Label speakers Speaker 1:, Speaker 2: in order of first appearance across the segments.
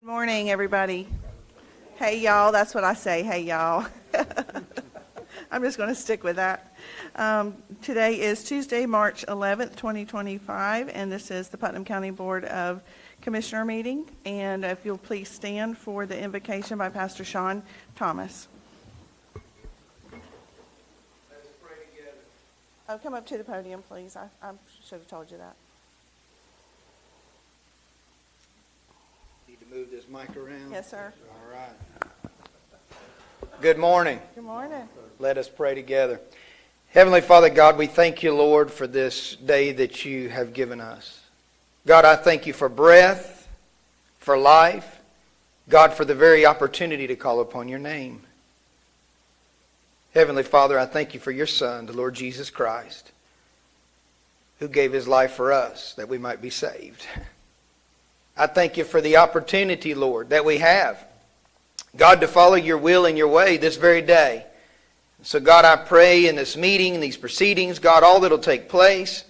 Speaker 1: Good morning, everybody. Hey, y'all. That's what I say. Hey, y'all. I'm just going to stick with that. Today is Tuesday, March 11th, 2025, and this is the Putnam County Board of Commissioner meeting. And if you'll please stand for the invocation by Pastor Sean Thomas.
Speaker 2: Let's pray together.
Speaker 1: Oh, come up to the podium, please. I should have told you that.
Speaker 2: Need to move this mic around?
Speaker 1: Yes, sir.
Speaker 2: All right. Good morning.
Speaker 1: Good morning.
Speaker 2: Let us pray together. Heavenly Father God, we thank you, Lord, for this day that you have given us. God, I thank you for breath, for life. God, for the very opportunity to call upon your name. Heavenly Father, I thank you for your Son, the Lord Jesus Christ, who gave his life for us that we might be saved. I thank you for the opportunity, Lord, that we have, God, to follow your will and your way this very day. So, God, I pray in this meeting, in these proceedings, God, all that will take place,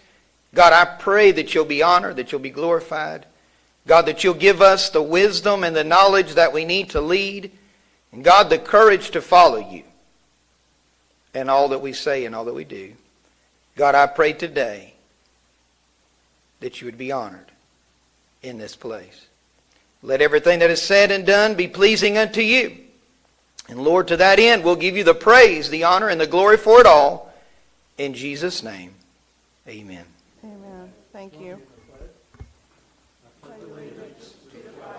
Speaker 2: God, I pray that you'll be honored, that you'll be glorified. God, that you'll give us the wisdom and the knowledge that we need to lead. And, God, the courage to follow you in all that we say and all that we do. God, I pray today that you would be honored in this place. Let everything that is said and done be pleasing unto you. And Lord, to that end, we'll give you the praise, the honor, and the glory for it all. In Jesus' name, amen.
Speaker 1: Amen. Thank you. Pledge allegiance to the flag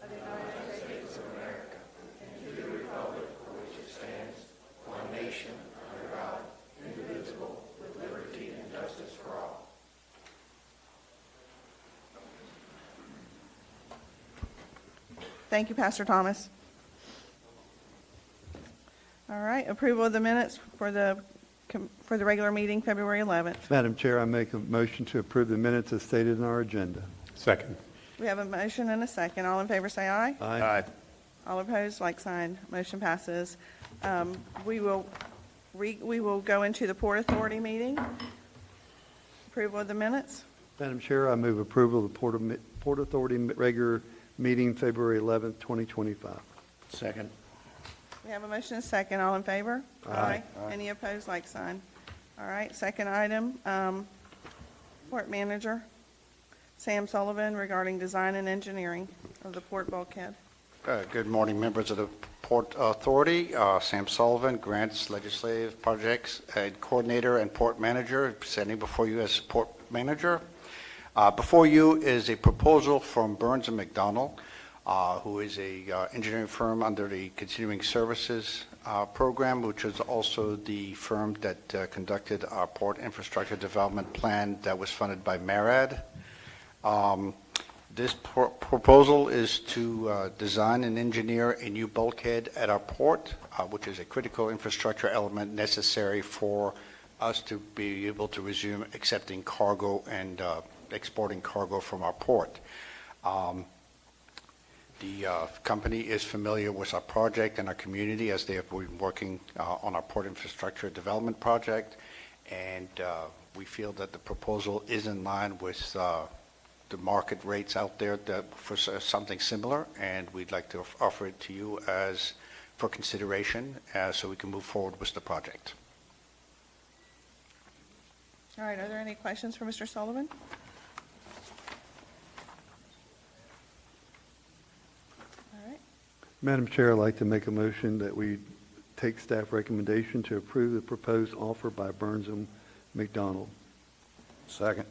Speaker 1: of the United States of America and to the republic for which it stands, one nation, under God, indivisible, with liberty and justice for all. Thank you, Pastor Thomas. All right, approval of the minutes for the regular meeting, February 11th.
Speaker 3: Madam Chair, I make a motion to approve the minutes as stated in our agenda.
Speaker 4: Second.
Speaker 1: We have a motion and a second. All in favor say aye.
Speaker 4: Aye.
Speaker 1: All opposed, like sign. Motion passes. We will go into the Port Authority meeting. Approval of the minutes.
Speaker 3: Madam Chair, I move approval of the Port Authority regular meeting February 11th, 2025.
Speaker 4: Second.
Speaker 1: We have a motion and a second. All in favor?
Speaker 3: Aye.
Speaker 1: Any opposed, like sign. All right, second item, Port Manager Sam Sullivan regarding design and engineering of the port bulkhead.
Speaker 5: Good morning, members of the Port Authority. Sam Sullivan, Grants Legislative Projects Coordinator and Port Manager, standing before you as Port Manager. Before you is a proposal from Burns & McDonnell, who is a engineering firm under the Continuing Services program, which is also the firm that conducted our port infrastructure development plan that was funded by MARAD. This proposal is to design and engineer a new bulkhead at our port, which is a critical infrastructure element necessary for us to be able to resume accepting cargo and exporting cargo from our port. The company is familiar with our project and our community as they have been working on our port infrastructure development project, and we feel that the proposal is in line with the market rates out there for something similar, and we'd like to offer it to you as for consideration so we can move forward with the project.
Speaker 1: All right, are there any questions for Mr. Sullivan? All right,
Speaker 3: Madam Chair, I'd like to make a motion that we take staff recommendation to approve the proposed offer by Burns & McDonnell.
Speaker 4: Second.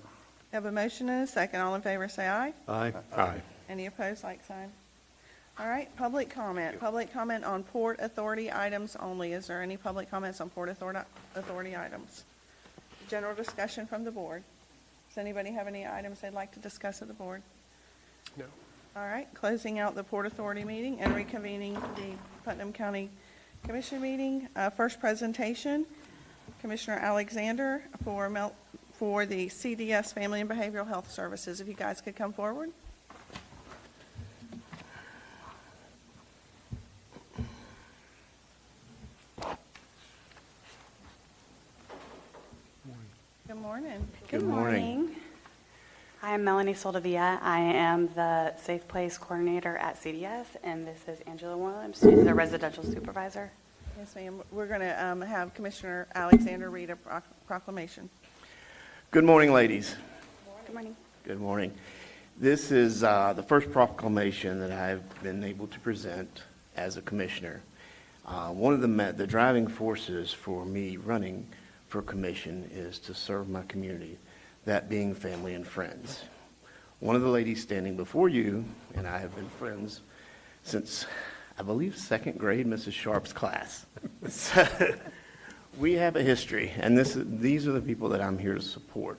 Speaker 1: we have a motion and a second. All in favor say aye.
Speaker 3: Aye.
Speaker 4: Aye.
Speaker 1: Any opposed, like sign. All right, public comment. Public comment on Port Authority items only. Is there any public comments on Port Authority items? General discussion from the board. Does anybody have any items they'd like to discuss at the board?
Speaker 4: No.
Speaker 1: All right, closing out the Port Authority meeting and reconvening the Putnam County Commission meeting. First presentation, Commissioner Alexander for the CDS Family and Behavioral Health Services. If you guys could come forward. Good morning.
Speaker 4: Good morning.
Speaker 6: Hi, I'm Melanie Soldavia. I am the Safe Place Coordinator at CDS, and this is Angela Williams. She's the Residential Supervisor.
Speaker 1: Yes, ma'am. We're going to have Commissioner Alexander read a proclamation.
Speaker 7: Good morning, ladies.
Speaker 6: Good morning.
Speaker 7: Good morning. This is the first proclamation that I've been able to present as a commissioner. One of the driving forces for me running for commission is to serve my community, that being family and friends. One of the ladies standing before you and I have been friends since, I believe, second grade, Mrs. Sharp's class. So, we have a history, and these are the people that I'm here to support.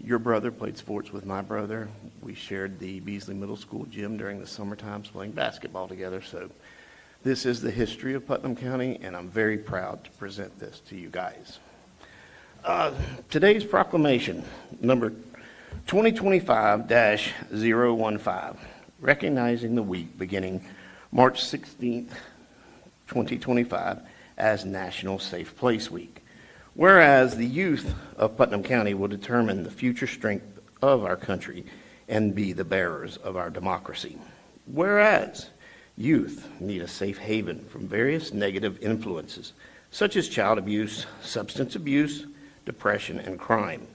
Speaker 7: Your brother played sports with my brother. We shared the Beasley Middle School gym during the summertime playing basketball together. So this is the history of Putnam County, and I'm very proud to present this to you guys. Today's proclamation, number 2025-015, recognizing the week beginning March 16th, 2025, as National Safe Place Week. Whereas the youth of Putnam County will determine the future strength of our country and be the bearers of our democracy. Whereas youth need a safe haven from various negative influences, such as child abuse, substance abuse, depression, and crime.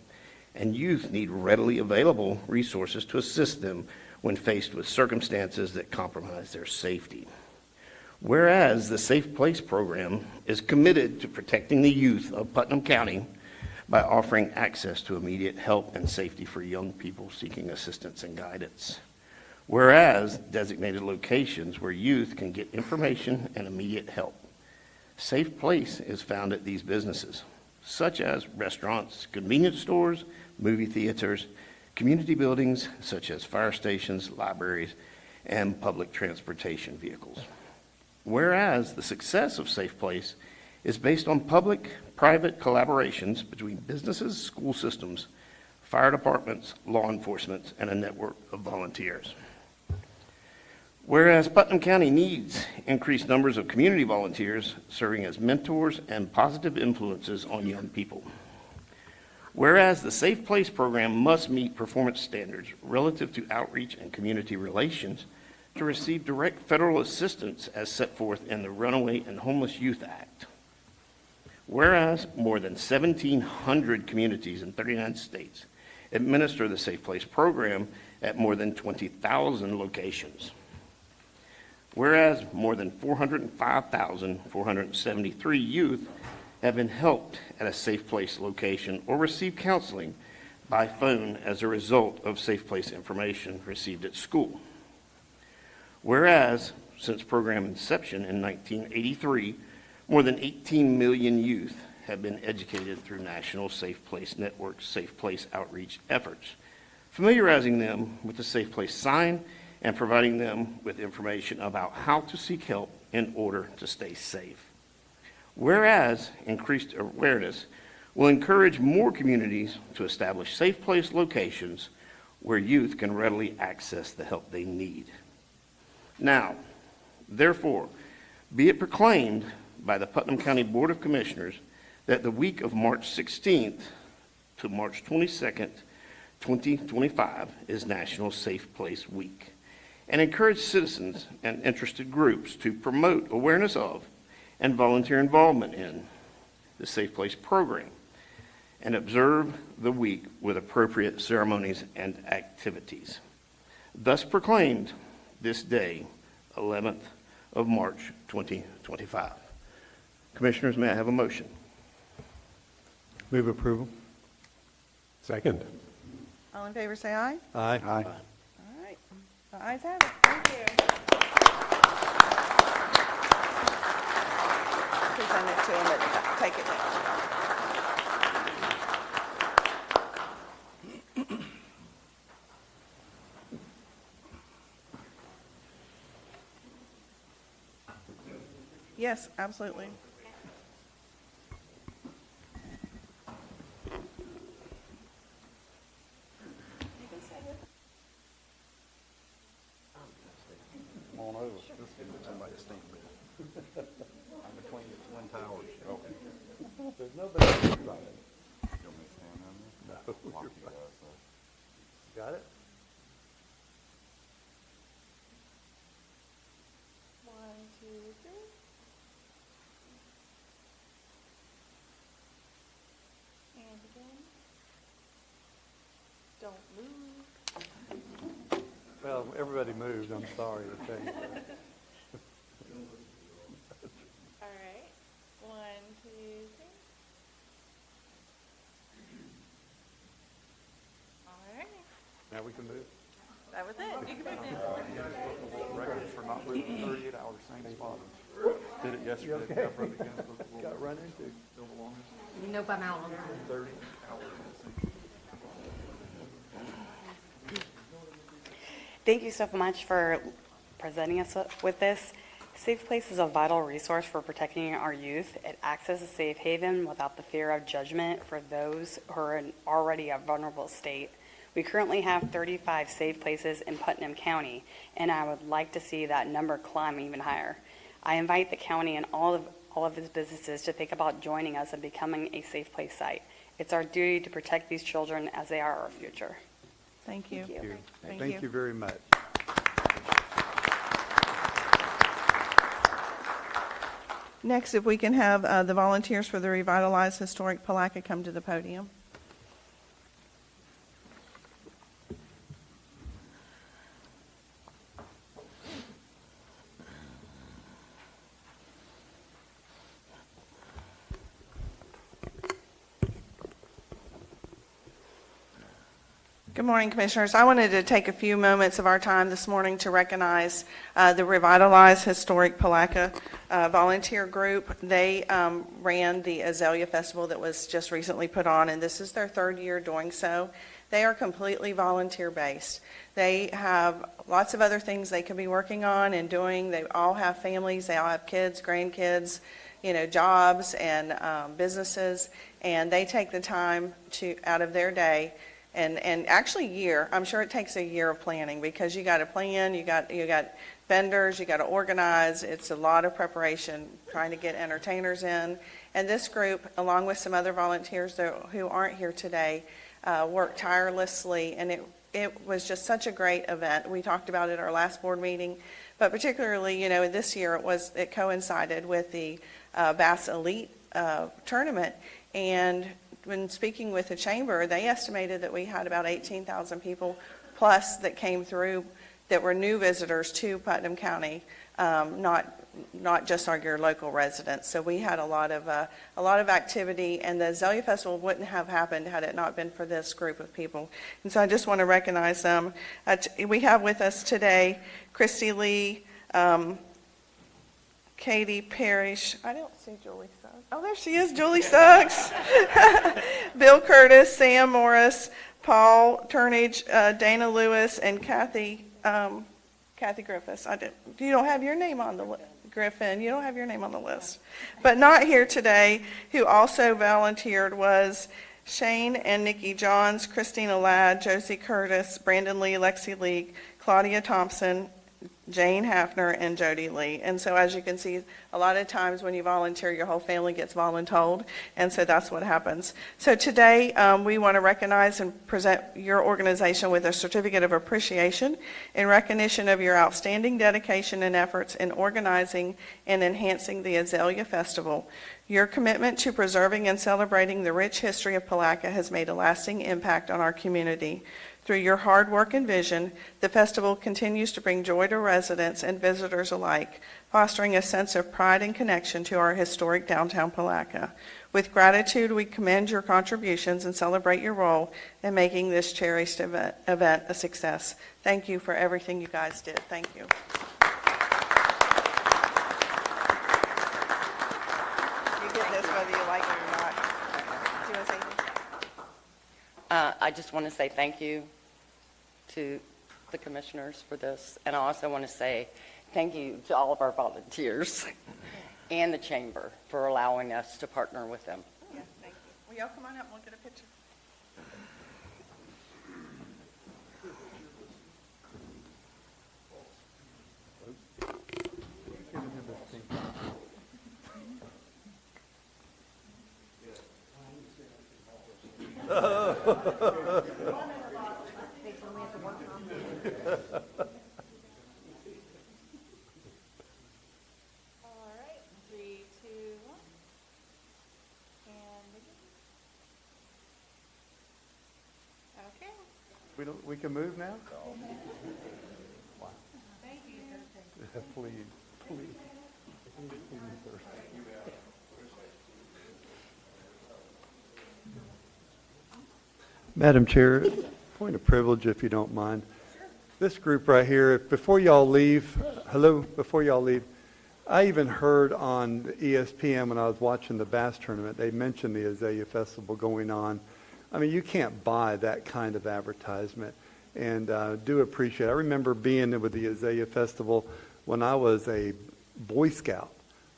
Speaker 7: And youth need readily available resources to assist them when faced with circumstances that compromise their safety. Whereas the Safe Place program is committed to protecting the youth of Putnam County by offering access to immediate help and safety for young people seeking assistance and guidance. Whereas designated locations where youth can get information and immediate help. Safe Place is found at these businesses, such as restaurants, convenience stores, movie theaters, community buildings such as fire stations, libraries, and public transportation vehicles. Whereas the success of Safe Place is based on public-private collaborations between businesses, school systems, fire departments, law enforcement, and a network of volunteers. Whereas Putnam County needs increased numbers of community volunteers serving as mentors and positive influences on young people. Whereas the Safe Place program must meet performance standards relative to outreach and community relations to receive direct federal assistance as set forth in the Runaway and Homeless Youth Act. Whereas more than 1,700 communities in 39 states administer the Safe Place program at more than 20,000 locations. Whereas more than 405,473 youth have been helped at a Safe Place location or received counseling by phone as a result of Safe Place information received at school. Whereas, since program inception in 1983, more than 18 million youth have been educated through National Safe Place Network's Safe Place outreach efforts, familiarizing them with the Safe Place sign and providing them with information about how to seek help in order to stay safe. Whereas increased awareness will encourage more communities to establish Safe Place locations where youth can readily access the help they need. Now, therefore, be it proclaimed by the Putnam County Board of Commissioners that the week of March 16th to March 22nd, 2025 is National Safe Place Week, and encourage citizens and interested groups to promote awareness of and volunteer involvement in the Safe Place program, and observe the week with appropriate ceremonies and activities. Thus proclaimed this day, 11th of March, 2025. Commissioners, may I have a motion?
Speaker 3: Move approval.
Speaker 4: Second.
Speaker 1: All in favor, say aye.
Speaker 3: Aye.
Speaker 1: All right. The ayes have it. Thank you. Present it to him, but take it down. Yes, absolutely.
Speaker 5: Come on over. Let's get somebody to stand there. I'm between the twin towers. Okay. There's nobody. Don't make stand on there? No.
Speaker 3: Got it?
Speaker 1: One, two, three. And again. Don't move.
Speaker 3: Well, everybody moved, I'm sorry to tell you that.
Speaker 1: All right. One, two, three. All right.
Speaker 3: Now we can move?
Speaker 1: That was it. You can move now.
Speaker 8: Records for not moving 38 hours, same spot. Did it yesterday.
Speaker 3: okay?
Speaker 8: Got run again.
Speaker 3: Got run into.
Speaker 9: Nope, I'm out on
Speaker 8: 30 hours.
Speaker 6: Thank you so much for presenting us with this. Safe Place is a vital resource for protecting our youth. It acts as a safe haven without the fear of judgment for those who are in already a vulnerable state. We currently have 35 safe places in Putnam County, and I would like to see that number climb even higher. I invite the county and all of its businesses to think about joining us and becoming a safe place site. It's our duty to protect these children as they are our future.
Speaker 1: Thank you.
Speaker 6: Thank you.
Speaker 1: Thank you.
Speaker 3: Very much.
Speaker 1: Next, if we can have the volunteers for the revitalized historic Palatka come to the podium. Good morning, Commissioners. I wanted to take a few moments of our time this morning to recognize the Revitalized Historic Palatka volunteer group. They ran the Azalea Festival that was just recently put on, and this is their third year doing so. They are completely volunteer-based. They have lots of other things they could be working on and doing. They all have families. They all have kids, grandkids, jobs and businesses, and they take the time out of their day and actually year. I'm sure it takes a year of planning because you got to plan, you got vendors, you got to organize. It's a lot of preparation trying to get entertainers in. And this group, along with some other volunteers who aren't here today, worked tirelessly, and it was just such a great event. We talked about it at our last board meeting, but particularly, this year it coincided with the Bass Elite tournament, and when speaking with the chamber, they estimated that we had about 18,000 people plus that came through that were new visitors to Putnam County, not just your local residents. So we had a lot of activity, and the Azalea Festival wouldn't have happened had it not been for this group of people. And so I just want to recognize them. We have with us today Christy Lee, Katie Parrish. I don't see Julie Suggs. Oh, there she is, Julie Suggs. Bill Curtis, Sam Morris, Paul Turnage, Dana Lewis, and Kathy Griffiths. You don't have your name on the list. Griffin, you don't have your name on the list. But not here today, who also volunteered, was Shane and Nikki Johns, Christina Ladd, Josie Curtis, Brandon Lee, Lexi Lee, Claudia Thompson, Jane Hafner, and Jody Lee. And so as you can see, a lot of times when you volunteer, your whole family gets voluntold, and so that's what happens. So today, we want to recognize and present your organization with a certificate of appreciation in recognition of your outstanding dedication and efforts in organizing and enhancing the Azalea Festival. Your commitment to preserving and celebrating the rich history of Palatka has made a lasting impact on our community. Through your hard work and vision, the festival continues to bring joy to residents and visitors alike, fostering a sense of pride and connection to our historic downtown Palatka. With gratitude, we commend your contributions and celebrate your role in making this cherished event a success. Thank you for everything you guys did. Thank you. You get this whether you like it or not. Do you want to say anything?
Speaker 10: I just want to say thank you to the commissioners for this, and I also want to say thank you to all of our volunteers and the chamber for allowing us to partner with them.
Speaker 1: Yes, thank you. Will y'all come on up and we'll get a picture?
Speaker 9: we have to work on.
Speaker 1: All right, 3, 2, 1. And okay.
Speaker 3: We can move now?
Speaker 1: Thank you.
Speaker 3: Please, please. Madam Chair, point of privilege, if you don't mind. This group right here, before y'all leave, I even heard on ESPN when I was watching the bass tournament, they mentioned the Azalea Festival going on. I mean, you can't buy that kind of advertisement, and do appreciate it. I remember being with the Azalea Festival when I was a Boy Scout,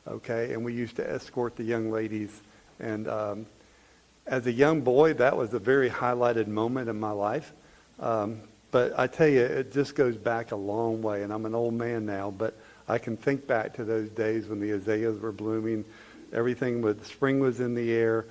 Speaker 3: okay, and we used to escort the young ladies, and as a young boy, that was a very highlighted moment in my life. But I tell you, it just goes back a long way, and I'm an old man now, but I can think back to those days when the azaleas were blooming, spring was in the air.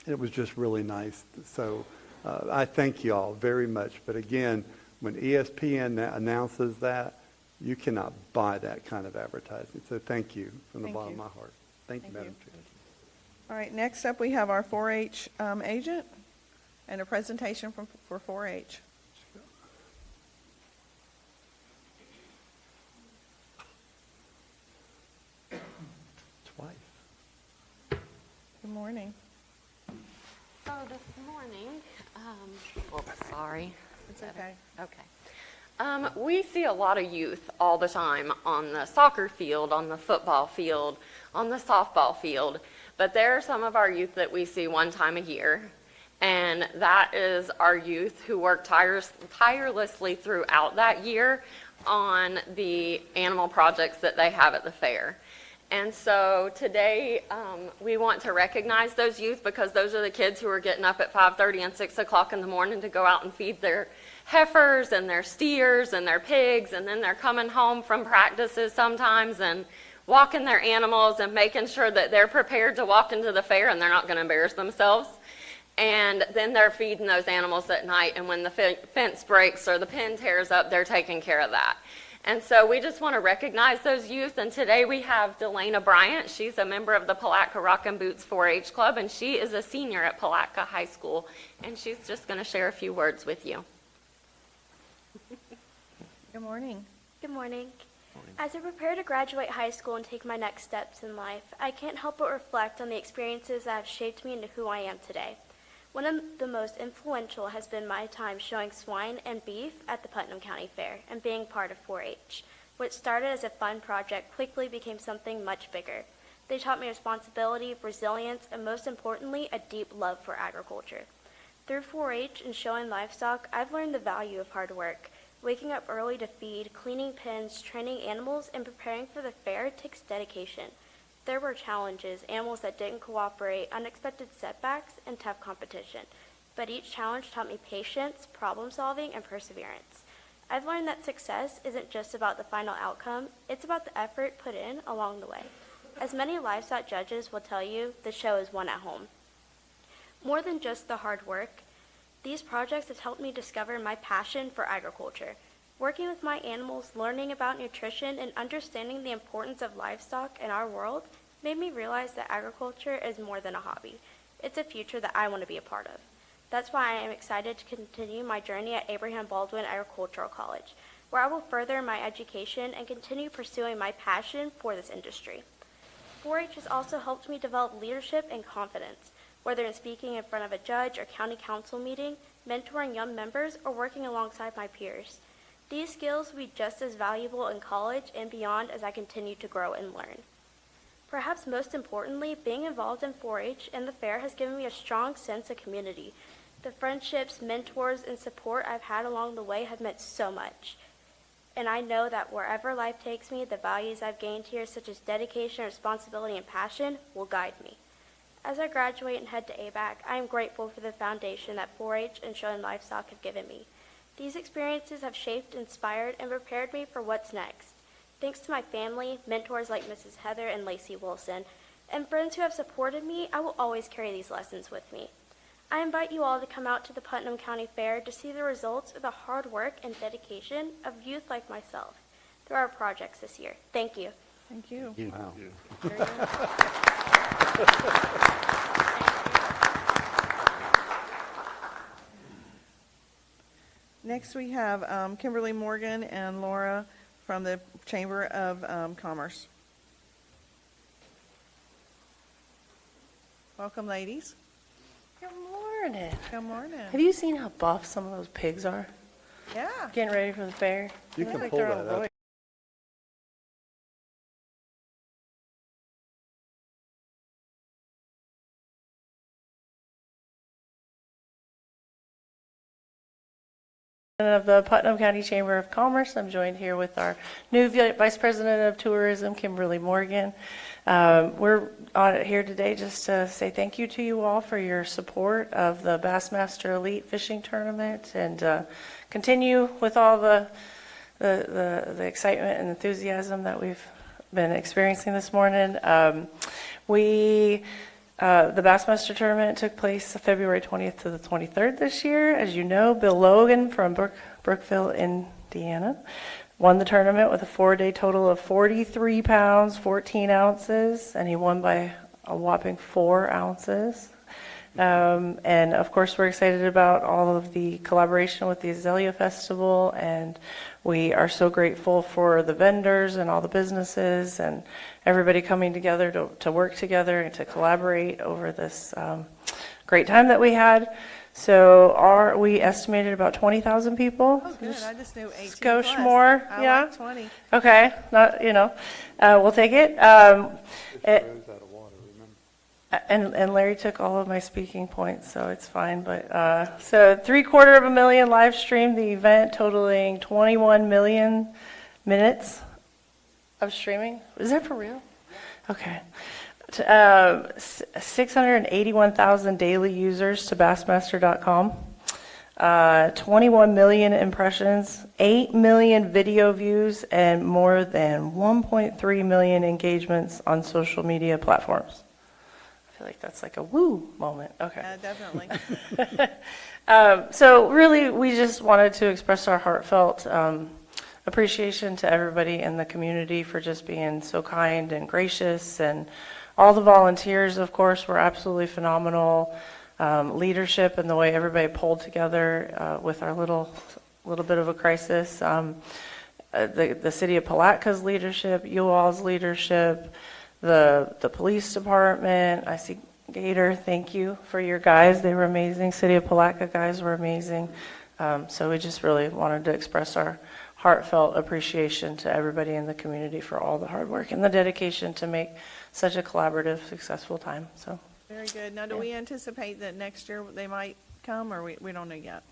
Speaker 3: It was just really nice. So I thank you all very much. But again, when ESPN announces that, you cannot buy that kind of advertising. So thank you from the
Speaker 1: Thank
Speaker 3: bottom
Speaker 1: you.
Speaker 3: of my heart. Thank you,
Speaker 1: Thank
Speaker 3: Madam
Speaker 1: you.
Speaker 3: Chair.
Speaker 1: All right, next up, we have our 4-H agent and a presentation for 4-H.
Speaker 3: Twice.
Speaker 1: Good morning.
Speaker 9: So this morning, sorry.
Speaker 1: It's okay.
Speaker 11: Okay. We see a lot of youth all the time on the soccer field, on the football field, on the softball field, but there are some of our youth that we see one time a year, and that is our youth who work tirelessly throughout that year on the animal projects that they have at the fair. And so today, we want to recognize those youth because those are the kids who are getting up at 5:30 and 6 o'clock in the morning to go out and feed their heifers and their steers and their pigs, and then they're coming home from practices sometimes and walking their animals and making sure that they're prepared to walk into the fair and they're not going to embarrass themselves. And then they're feeding those animals at night, and when the fence breaks or the pen tears up, they're taking care of that. And so we just want to recognize those youth, and today we have Delana Bryant. She's a member of the Palatka Rockin' Boots 4-H Club, and she is a senior at Palatka High School, and she's just going to share a few words with you.
Speaker 1: Good morning.
Speaker 12: Good morning. As I prepare to graduate high school and take my next steps in life, I can't help but reflect on the experiences that have shaped me into who I am today. One of the most influential has been my time showing swine and beef at the Putnam County Fair and being part of 4-H. What started as a fun project quickly became something much bigger. They taught me responsibility, resilience, and most importantly, a deep love for agriculture. Through 4-H and showing livestock, I've learned the value of hard work. Waking up early to feed, cleaning pens, training animals, and preparing for the fair takes dedication. There were challenges, animals that didn't cooperate, unexpected setbacks, and tough competition. But each challenge taught me patience, problem solving, and perseverance. I've learned that success isn't just about the final outcome, it's about the effort put in along the way. As many livestock judges will tell you, the show is won at home. More than just the hard work, these projects have helped me discover my passion for agriculture. Working with my animals, learning about nutrition, and understanding the importance of livestock in our world made me realize that agriculture is more than a hobby. It's a future that I want to be a part of. That's why I am excited to continue my journey at Abraham Baldwin Agricultural College, where I will further my education and continue pursuing my passion for this industry. 4-H has also helped me develop leadership and confidence, whether in speaking in front of a judge or county council meeting, mentoring young members, or working alongside my peers. These skills will be just as valuable in college and beyond as I continue to grow and learn. Perhaps most importantly, being involved in 4-H and the fair has given me a strong sense of community. The friendships, mentors, and support I've had along the way have meant so much. And I know that wherever life takes me, the values I've gained here, such as dedication, responsibility, and passion, will guide me. As I graduate and head to ABAC, I am grateful for the foundation that 4-H and showing livestock have given me. These experiences have shaped, inspired, and prepared me for what's next. Thanks to my family, mentors like Mrs. Heather and Lacey Wilson, and friends who have supported me, I will always carry these lessons with me. I invite you all to come out to the Putnam County Fair to see the results of the hard work and dedication of youth like myself through our projects this year. Thank you.
Speaker 1: Thank you.
Speaker 3: Wow.
Speaker 1: Very good. Next, we have Kimberly Morgan and Laura from the Chamber of Commerce. Welcome, ladies.
Speaker 13: Good morning.
Speaker 1: Good morning.
Speaker 13: Have you seen how buff some of those pigs are?
Speaker 1: Yeah.
Speaker 13: Getting ready for the fair.
Speaker 3: You
Speaker 13: They
Speaker 3: can
Speaker 13: look like
Speaker 3: pull
Speaker 13: they're
Speaker 3: that
Speaker 13: on
Speaker 3: up.
Speaker 13: roids. Of the Putnam County Chamber of Commerce. I'm joined here with our new Vice President of Tourism, Kimberly Morgan. We're here today just to say thank you to you all for your support of the Bassmaster Elite Fishing Tournament, and continue with all the excitement and enthusiasm that we've been experiencing this morning. The Bassmaster Tournament took place February 20th to the 23rd this year. As you know, Bill Logan from Brookville, Indiana, won the tournament with a 4-day total of 43 pounds, 14 ounces, and he won by a whopping 4 ounces. And of course, we're excited about all of the collaboration with the Azalea Festival, and we are so grateful for the vendors and all the businesses and everybody coming together to work together and to collaborate over this great time that we had. So we estimated about 20,000 people.
Speaker 1: Oh, good. I just knew 18
Speaker 13: Skosh
Speaker 1: plus.
Speaker 13: more,
Speaker 1: I
Speaker 13: yeah.
Speaker 1: like 20.
Speaker 13: Okay, we'll take it. And Larry took all of my speaking points, so it's fine. But so 750,000 live streamed the event, totaling 21 million minutes of streaming. Is that for real? Okay. 681,000 daily users to Bassmaster.com. 21 million impressions, 8 million video views, and more than 1.3 million engagements on social media platforms. I feel like that's like a woo moment. Okay.
Speaker 1: Definitely.
Speaker 13: So really, we just wanted to express our heartfelt appreciation to everybody in the community for just being so kind and gracious, and all the volunteers, of course, were absolutely phenomenal. Leadership and the way everybody pulled together with our little bit of a crisis. The city of Palatka's leadership, you all's leadership, the police department. I see Gator, thank you for your guys. They were amazing. City of Palatka guys were amazing. So we just really wanted to express our heartfelt appreciation to everybody in the community for all the hard work and the dedication to make such a collaborative, successful time. So
Speaker 1: Very good. Now, do we anticipate that next year they might come, or we don't know yet?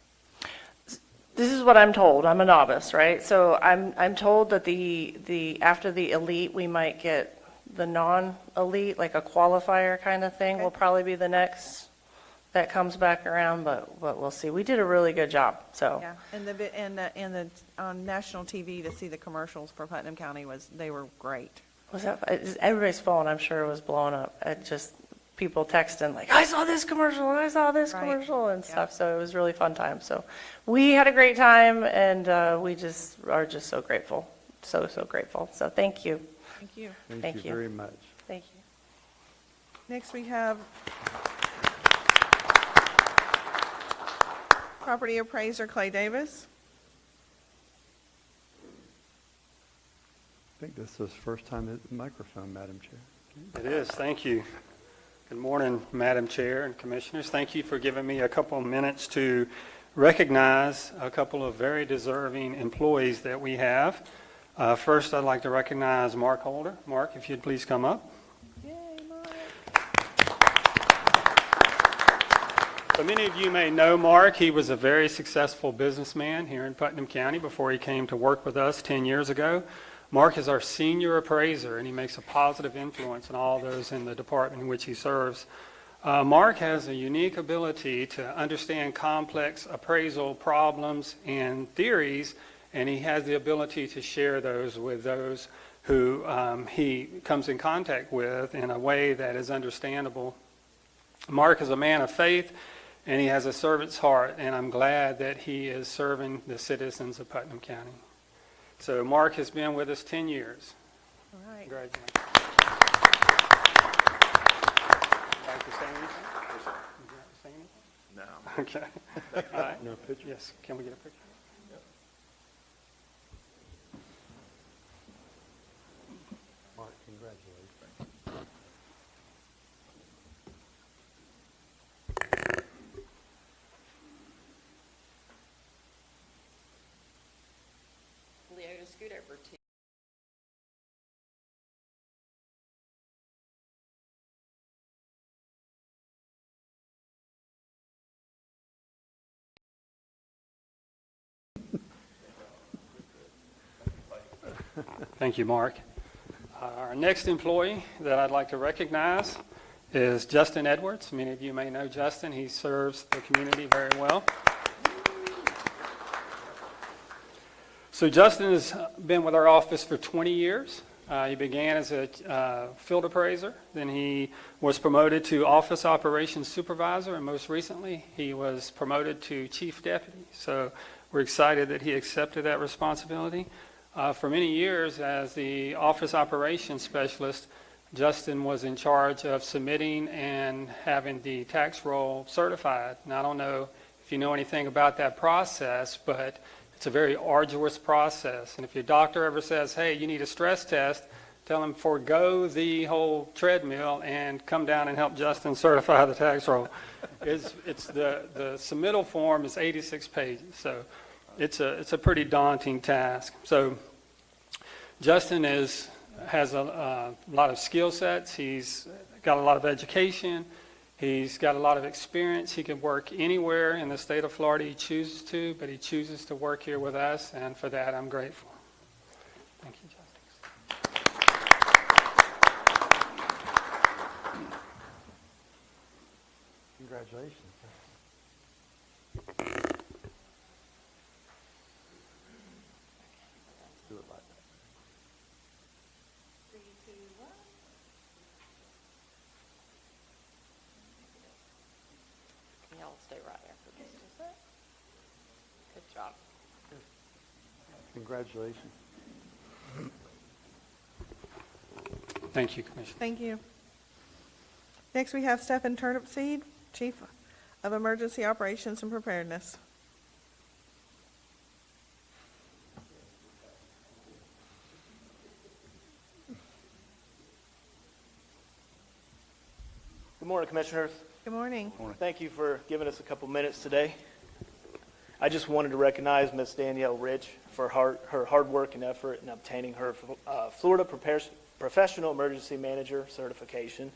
Speaker 13: this is what I'm told. I'm a novice, right? So I'm told that the after the elite, we might get the non-elite, like a qualifier kind of thing, will probably be the next that comes back around, but we'll see. We did a really good job, so.
Speaker 1: Yeah, and on national TV to see the commercials for Putnam County they were great.
Speaker 13: Was that, everybody's phone, I'm sure, was blowing up. It just, people texting like, I saw this commercial, and I saw this
Speaker 1: Right.
Speaker 13: commercial and stuff, so it was really fun time. So we had a great time, and we just are just so grateful, so grateful. So thank you.
Speaker 1: Thank you.
Speaker 13: Thank you.
Speaker 3: very much.
Speaker 13: Thank you.
Speaker 1: Next, we have property appraiser Clay Davis.
Speaker 3: I think this was the first time at the microphone, Madam Chair.
Speaker 14: It is, thank you. Good morning, Madam Chair and Commissioners. Thank you for giving me a couple of minutes to recognize a couple of very deserving employees that we have. First, I'd like to recognize Mark Holder. Mark, if you'd please come up.
Speaker 1: Yay, Mark.
Speaker 14: So many of you may know Mark. He was a very successful businessman here in Putnam County before he came to work with us 10 years ago. Mark is our senior appraiser, and he makes a positive influence on all those in the department in which he serves. Mark has a unique ability to understand complex appraisal problems and theories, and he has the ability to share those with those who he comes in contact with in a way that is understandable. Mark is a man of faith, and he has a servant's heart, and I'm glad that he is serving the citizens of Putnam County. So Mark has been with us 10 years.
Speaker 1: All right.
Speaker 14: Congratulations. Like to say anything? Would you like to say anything?
Speaker 8: No.
Speaker 14: Okay. All right.
Speaker 3: No picture?
Speaker 14: Yes, can we get a picture?
Speaker 3: Mark, congratulations.
Speaker 10: Leo, to scoot over to.
Speaker 14: Thank you, Mark. Our next employee that I'd like to recognize is Justin Edwards. Many of you may know Justin. He serves the community very well. So Justin has been with our office for 20 years. He began as a field appraiser. Then he was promoted to office operations supervisor, and most recently he was promoted to chief deputy. So we're excited that he accepted that responsibility. For many years as the office operations specialist, Justin was in charge of submitting and having the tax roll certified. Now, I don't know if you know anything about that process, but it's a very arduous process. And if your doctor ever says, hey, you need a stress test, tell him forego the whole treadmill and come down and help Justin certify the tax roll. It's the submittal form is 86 pages, so it's a pretty daunting task. So Justin has a lot of skill sets. He's got a lot of education. He's got a lot of experience. He can work anywhere in the state of Florida he chooses to, but he chooses to work here with us, and for that I'm grateful. Thank you, Justin.
Speaker 3: Congratulations. Do it like that.
Speaker 10: 3, 2, 1. Can y'all stay right after this? Is that? Good job.
Speaker 3: Congratulations.
Speaker 14: Thank you, Commissioner.
Speaker 1: Thank you. Next, we have Stephen Turnipseed, Chief of Emergency Operations and Preparedness.
Speaker 15: Good morning, Commissioners.
Speaker 1: Good morning.
Speaker 15: Thank you for giving us a couple minutes today. I just wanted to recognize Ms. Danielle Rich for her hard work and effort in obtaining her Florida Professional Emergency Manager certification.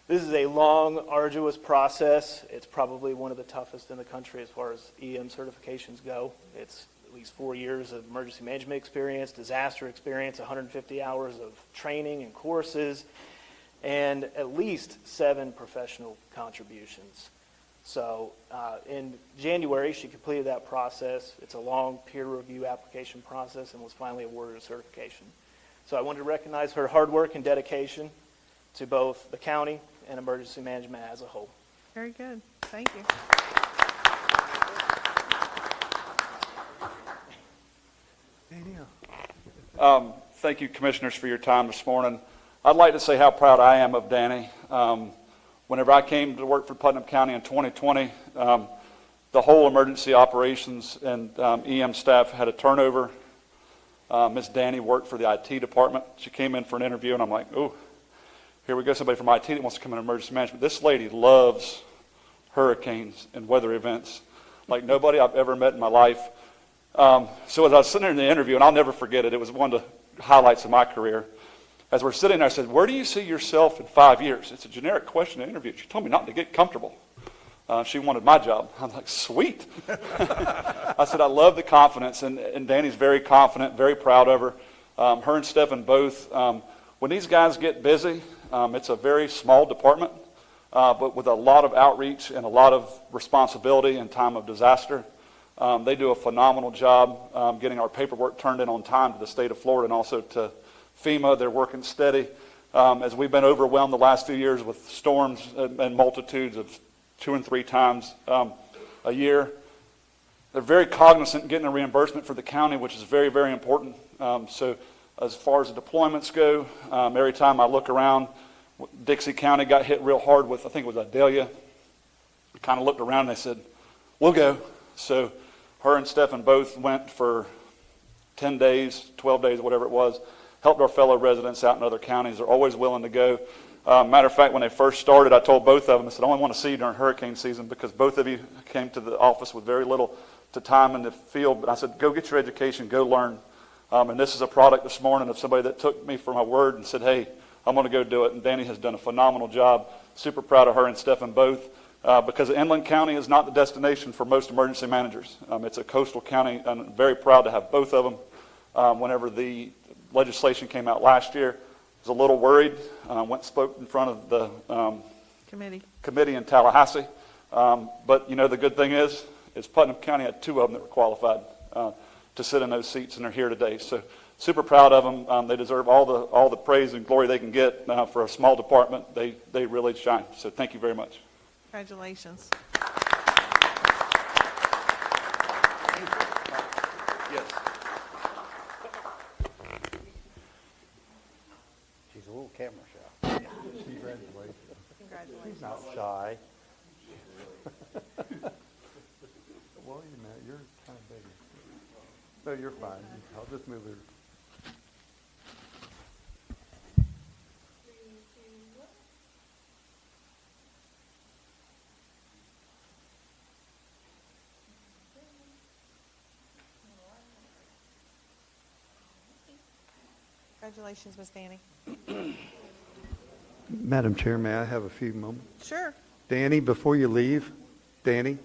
Speaker 15: This is a long, arduous process. It's probably one of the toughest in the country as far as EM certifications go. It's at least 4 years of emergency management experience, disaster experience, 150 hours of training and courses, and at least 7 professional contributions. So in January, she completed that process. It's a long peer review application process and was finally awarded a certification. So I wanted to recognize her hard work and dedication to both the county and emergency management as a whole.
Speaker 1: Very good. Thank you.
Speaker 3: Danielle.
Speaker 8: Thank you, Commissioners, for your time this morning. I'd like to say how proud I am of Danny. Whenever I came to work for Putnam County in 2020, the whole emergency operations and EM staff had a turnover. Miss Danny worked for the IT department. She came in for an interview, and I'm like, oh, here we go, somebody from IT that wants to come in emergency management. This lady loves hurricanes and weather events like nobody I've ever met in my life. So as I was sitting there in the interview, and I'll never forget it, it was one of the highlights of my career. As we're sitting there, I said, where do you see yourself in 5 years? It's a generic question in the interview. She told me not to get comfortable. She wanted my job. I'm like, sweet. I said, I love the confidence, and Danny's very confident, very proud of her. Her and Stephen both. When these guys get busy, it's a very small department, but with a lot of outreach and a lot of responsibility in time of disaster. They do a phenomenal job getting our paperwork turned in on time to the state of Florida and also to FEMA. They're working steady. As we've been overwhelmed the last few years with storms and multitudes of 2 and 3 times a year. They're very cognizant in getting a reimbursement for the county, which is very, very important. So as far as the deployments go, every time I look around, Dixie County got hit real hard with, I think it was Idalia. I kind of looked around and they said, we'll go. So her and Stephen both went for 10 days, 12 days, whatever it was, helped our fellow residents out in other counties. They're always willing to go. Matter of fact, when they first started, I told both of them, I said, I only want to see you during hurricane season because both of you came to the office with very little to time in the field. But I said, go get your education, go learn. And this is a product this morning of somebody that took me for my word and said, hey, I'm going to go do it. And Danny has done a phenomenal job. Super proud of her and Stephen both. Because Inland County is not the destination for most emergency managers. It's a coastal county, and I'm very proud to have both of them. Whenever the legislation came out last year, I was a little worried. Went and spoke in front of the committee in Tallahassee. But, you know, the good thing is Putnam County had 2 of them that were qualified to sit in those seats, and they're here today. So super proud of them. They deserve all the praise and glory they can get for a small department. They really shine. So thank you very much.
Speaker 1: Congratulations.
Speaker 5: Yes. She's a little camera shy.
Speaker 3: Congratulations.
Speaker 1: Congratulations.
Speaker 3: She's not shy. Well, you know, you're kind of big. No, you're fine. I'll just move it.
Speaker 1: Congratulations, Miss Danny.
Speaker 3: Madam Chair, may I have a few moments?
Speaker 1: Sure.
Speaker 3: Danny, before you leave, Danny,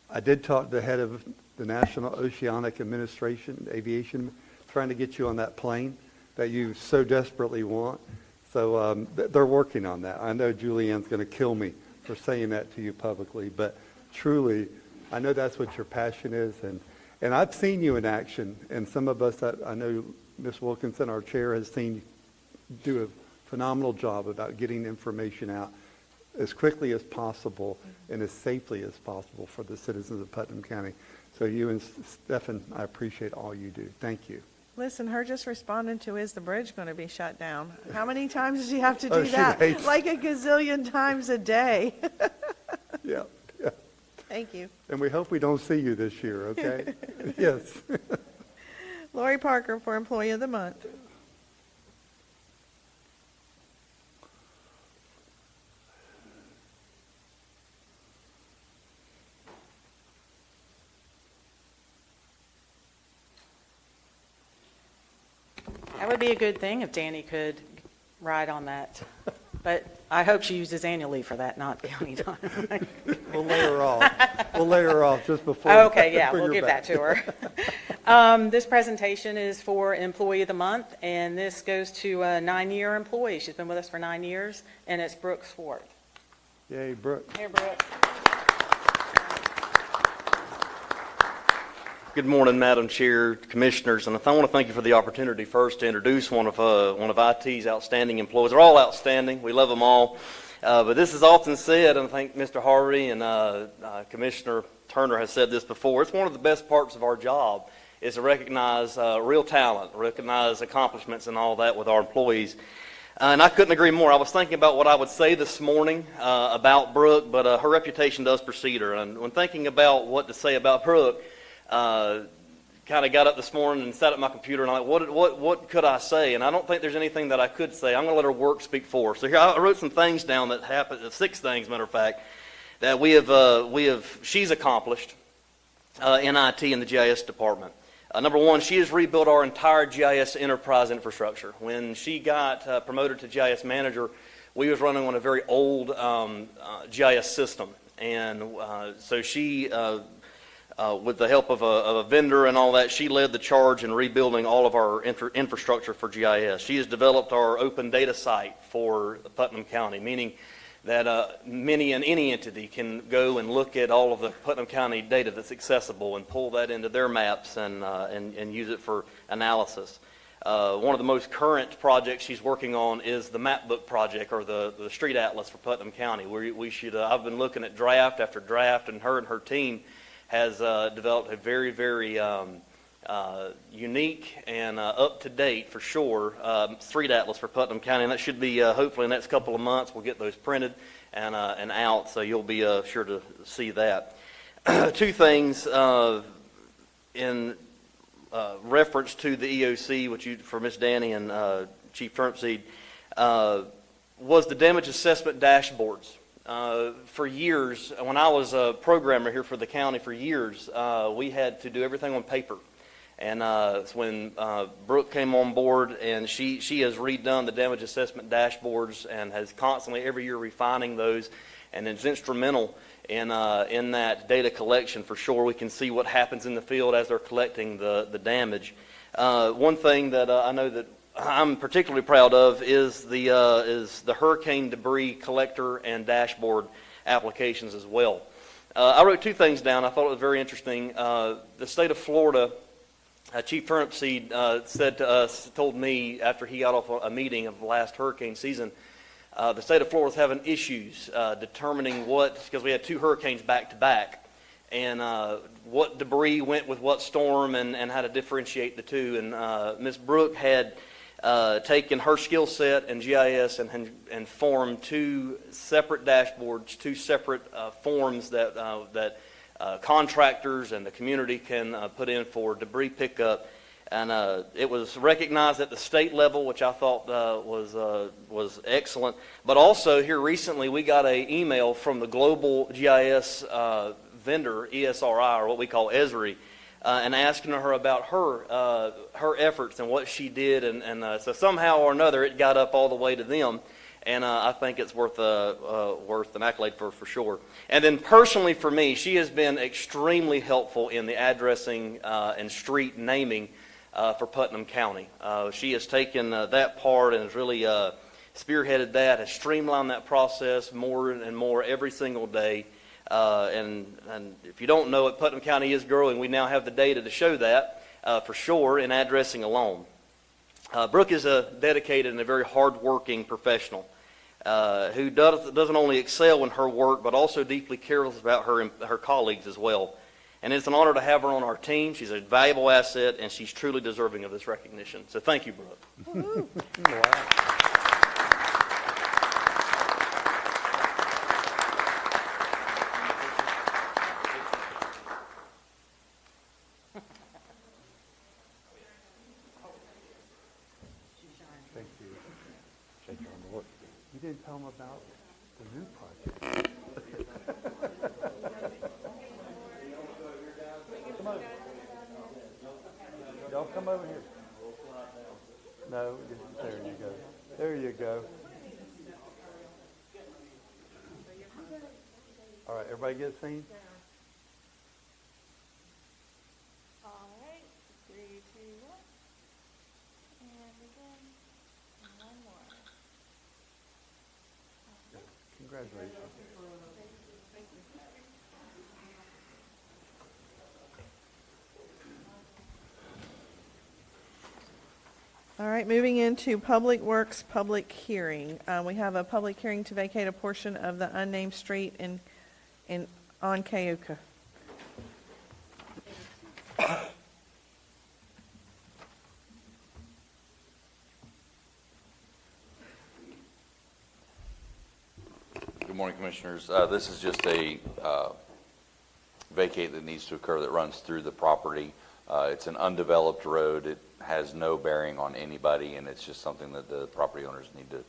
Speaker 3: I did talk to the head of the National Oceanic Administration, Aviation, trying to get you on that plane that you so desperately want. So they're working on that. I know Julianne's going to kill me for saying that to you publicly, but truly, I know that's what your passion is. And I've seen you in action, and some of us, I know Ms. Wilkinson, our chair, has seen you do a phenomenal job about getting information out as quickly as possible and as safely as possible for the citizens of Putnam County. So you and Stephen, I appreciate all you do. Thank you.
Speaker 1: Listen, her just responding to, is the bridge going to be shut down? How many times does she have to do
Speaker 3: Oh, she
Speaker 1: that?
Speaker 3: hates-
Speaker 1: Like a gazillion times a day.
Speaker 3: Yeah.
Speaker 1: Thank you.
Speaker 3: And we hope we don't see you this year, okay? Yes.
Speaker 1: Lori Parker for Employee of the Month.
Speaker 16: That would be a good thing if Danny could ride on that. But I hope she uses annual leave for that, not county time.
Speaker 3: We'll lay her off. We'll lay her off just before.
Speaker 16: Okay, yeah,
Speaker 3: before
Speaker 16: we'll
Speaker 3: you're
Speaker 16: give that
Speaker 3: back.
Speaker 16: to her. This presentation is for Employee of the Month, and this goes to a 9-year employee. She's been with us for 9 years, and it's Brooke Swart.
Speaker 3: Yay, Brooke.
Speaker 16: Here, Brooke.
Speaker 17: Good morning, Madam Chair, Commissioners, and I want to thank you for the opportunity first to introduce one of IT's outstanding employees. They're all outstanding. We love them all. But this is often said, and I think Mr. Harvey and Commissioner Turner has said this before, it's one of the best parts of our job is to recognize real talent, recognize accomplishments and all that with our employees. And I couldn't agree more. I was thinking about what I would say this morning about Brooke, but her reputation does precede her. And when thinking about what to say about Brooke, kind of got up this morning and sat at my computer and I'm like, what could I say? And I don't think there's anything that I could say. I'm going to let her work speak for her. So here I wrote some things down that happened, 6 things, matter of fact, that she's accomplished in IT in the GIS department. Number 1, she has rebuilt our entire GIS enterprise infrastructure. When she got promoted to GIS manager, we was running on a very old GIS system. And so she, with the help of a vendor and all that, she led the charge in rebuilding all of our infrastructure for GIS. She has developed our open data site for Putnam County, meaning that any entity can go and look at all of the Putnam County data that's accessible and pull that into their maps and use it for analysis. One of the most current projects she's working on is the map book project, or the street atlas for Putnam County. We should. I've been looking at draft after draft, and her team has developed a very, very unique and up to date, for sure, street atlas for Putnam County, and that should be hopefully in the next couple of months. We'll get those printed and out, so you'll be sure to see that. Two things in reference to the EOC, which for Ms. Danny and Chief Turnipseed, was the damage assessment dashboards. For years, when I was a programmer here for the county for years, we had to do everything on paper. And it's when Brooke came on board, and she has redone the damage assessment dashboards and has constantly every year refining those, and is instrumental in that data collection for sure. We can see what happens in the field as they're collecting the damage. One thing that I know that I'm particularly proud of is the hurricane debris collector and dashboard applications as well. I wrote two things down. I thought it was very interesting. The state of Florida, Chief Turnipseed told me after he got off a meeting of the last hurricane season, the state of Florida is having issues determining because we had two hurricanes back to back, and what debris went with what storm, and how to differentiate the two. And Ms. Brooke had taken her skill set and GIS and formed two separate dashboards, two separate forms that contractors and the community can put in for debris pickup. And it was recognized at the state level, which I thought was excellent. But also here recently, we got an email from the global GIS vendor, ESRI, or what we call ESRI, and asking her about her efforts and what she did. And so somehow or another, it got up all the way to them. And I think it's worth an accolade for sure. And then personally for me, she has been extremely helpful in the addressing and street naming for Putnam County. She has taken that part and has really spearheaded that, has streamlined that process more and more every single day. And if you don't know it, Putnam County is growing. We now have the data to show that for sure in addressing alone. Brooke is a dedicated and a very hard-working professional who doesn't only excel in her work, but also deeply cares about her colleagues as well. And it's an honor to have her on our team. She's a valuable asset, and she's truly deserving of this recognition. So thank you, Brooke.
Speaker 3: Thank you. You didn't tell them about the new project. Come on. Y'all come over here. No, there you go. There you go. All right, everybody get seen?
Speaker 1: All right, 3, 2, 1. And again, and one more.
Speaker 3: Congratulations.
Speaker 1: All right, moving into Public Works public hearing. We have a public hearing to vacate a portion of the unnamed street on Cayuga.
Speaker 18: Good morning, Commissioners. This is just a vacate that needs to occur that runs through the property. It's an undeveloped road. It has no bearing on anybody, and it's just something that the property owners need to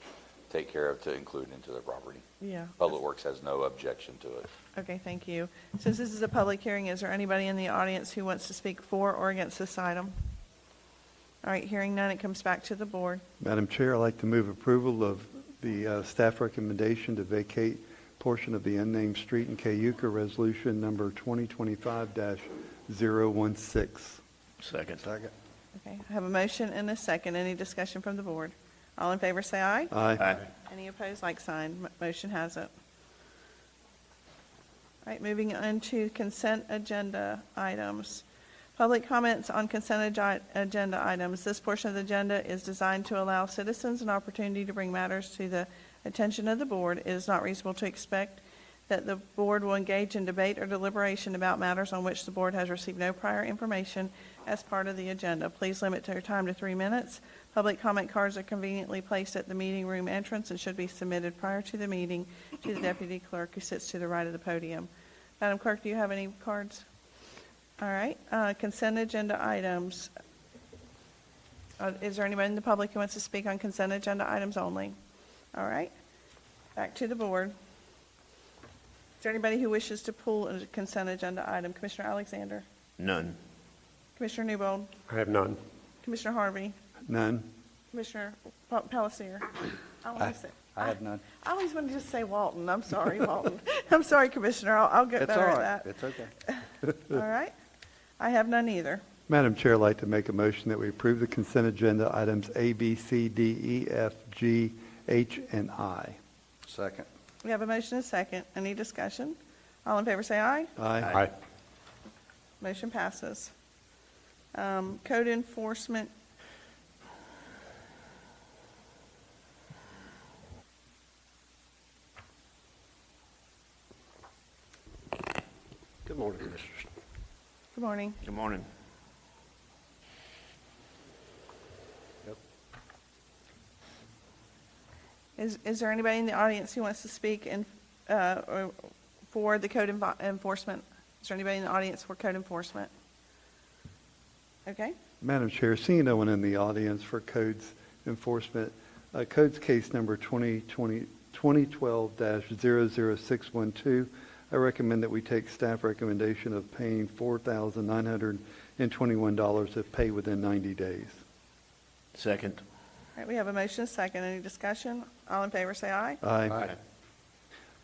Speaker 18: take care of to include into their property.
Speaker 1: Yeah.
Speaker 18: Public Works has no objection to it.
Speaker 1: Okay, thank you. Since this is a public hearing, is there anybody in the audience who wants to speak for or against this item? All right, hearing none, it comes back to the board.
Speaker 3: Madam Chair, I'd like to move approval of the staff recommendation to vacate portion of the unnamed street in Cayuga, resolution number 2025-016.
Speaker 7: Second.
Speaker 1: Okay, I have a motion and a second. Any discussion from the board? All in favor, say aye.
Speaker 3: Aye.
Speaker 1: Any opposed, like sign. Motion has it. All right, moving on to consent agenda items. Public comments on consent agenda items. This portion of the agenda is designed to allow citizens an opportunity to bring matters to the attention of the board. It is not reasonable to expect that the board will engage in debate or deliberation about matters on which the board has received no prior information as part of the agenda. Please limit your time to 3 minutes. Public comment cards are conveniently placed at the meeting room entrance and should be submitted prior to the meeting to the deputy clerk who sits to the right of the podium. Madam Clerk, do you have any cards? All right, consent agenda items. Is there anybody in the public who wants to speak on consent agenda items only? All right, back to the board. Is there anybody who wishes to pull a consent agenda item? Commissioner Alexander?
Speaker 7: None.
Speaker 1: Commissioner Newbold?
Speaker 4: I have none.
Speaker 1: Commissioner Harvey?
Speaker 3: None.
Speaker 1: Commissioner Palacier?
Speaker 19: I have none.
Speaker 1: I always want to just say Walton. I'm sorry, Walton. I'm sorry, Commissioner. I'll get
Speaker 19: It's
Speaker 1: better
Speaker 19: all
Speaker 1: at
Speaker 19: right.
Speaker 1: that.
Speaker 19: It's okay.
Speaker 1: All right. I have none either.
Speaker 3: Madam Chair, I'd like to make a motion that we approve the consent agenda items A, B, C, D, E, F, G, H, and I.
Speaker 19: Second.
Speaker 1: We have a motion and a second. Any discussion? All in favor say aye.
Speaker 3: Aye.
Speaker 1: Motion passes. Code enforcement.
Speaker 4: Good morning, Commissioners.
Speaker 1: Good morning.
Speaker 7: Good morning.
Speaker 1: Is there anybody in the audience who wants to speak or for the code enforcement? Is there anybody in the audience for code enforcement? Okay.
Speaker 3: Madam Chair, seeing no one in the audience for codes enforcement, codes case number 2012-00612, I recommend that we take staff recommendation of paying $4,921 if paid within 90 days.
Speaker 7: Second.
Speaker 1: All right, we have a motion, a second. Any discussion? All in favor say aye.
Speaker 3: Aye.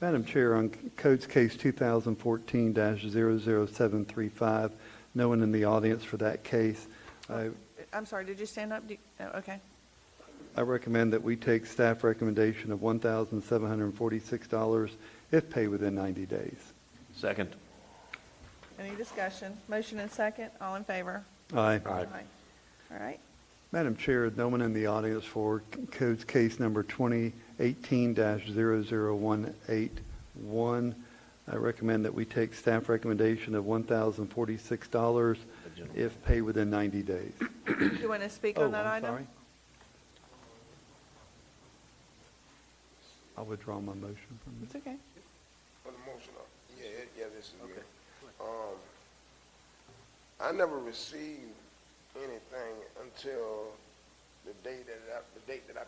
Speaker 3: Madam Chair, on codes case 2014-00735, no one in the audience for that case.
Speaker 1: I'm sorry, did you stand up? Okay.
Speaker 3: I recommend that we take staff recommendation of $1,746 if paid within 90 days.
Speaker 7: Second.
Speaker 1: Any discussion? Motion and second. All in favor?
Speaker 3: Aye.
Speaker 1: All right.
Speaker 3: Madam Chair, no one in the audience for codes case number 2018-00181. I recommend that we take staff recommendation of $1,046 if paid within 90 days.
Speaker 1: Do you want to speak on that item?
Speaker 3: Sorry. I'll withdraw my motion from this.
Speaker 1: It's okay.
Speaker 20: On the motion, yeah, this is me. I never received anything until the date that I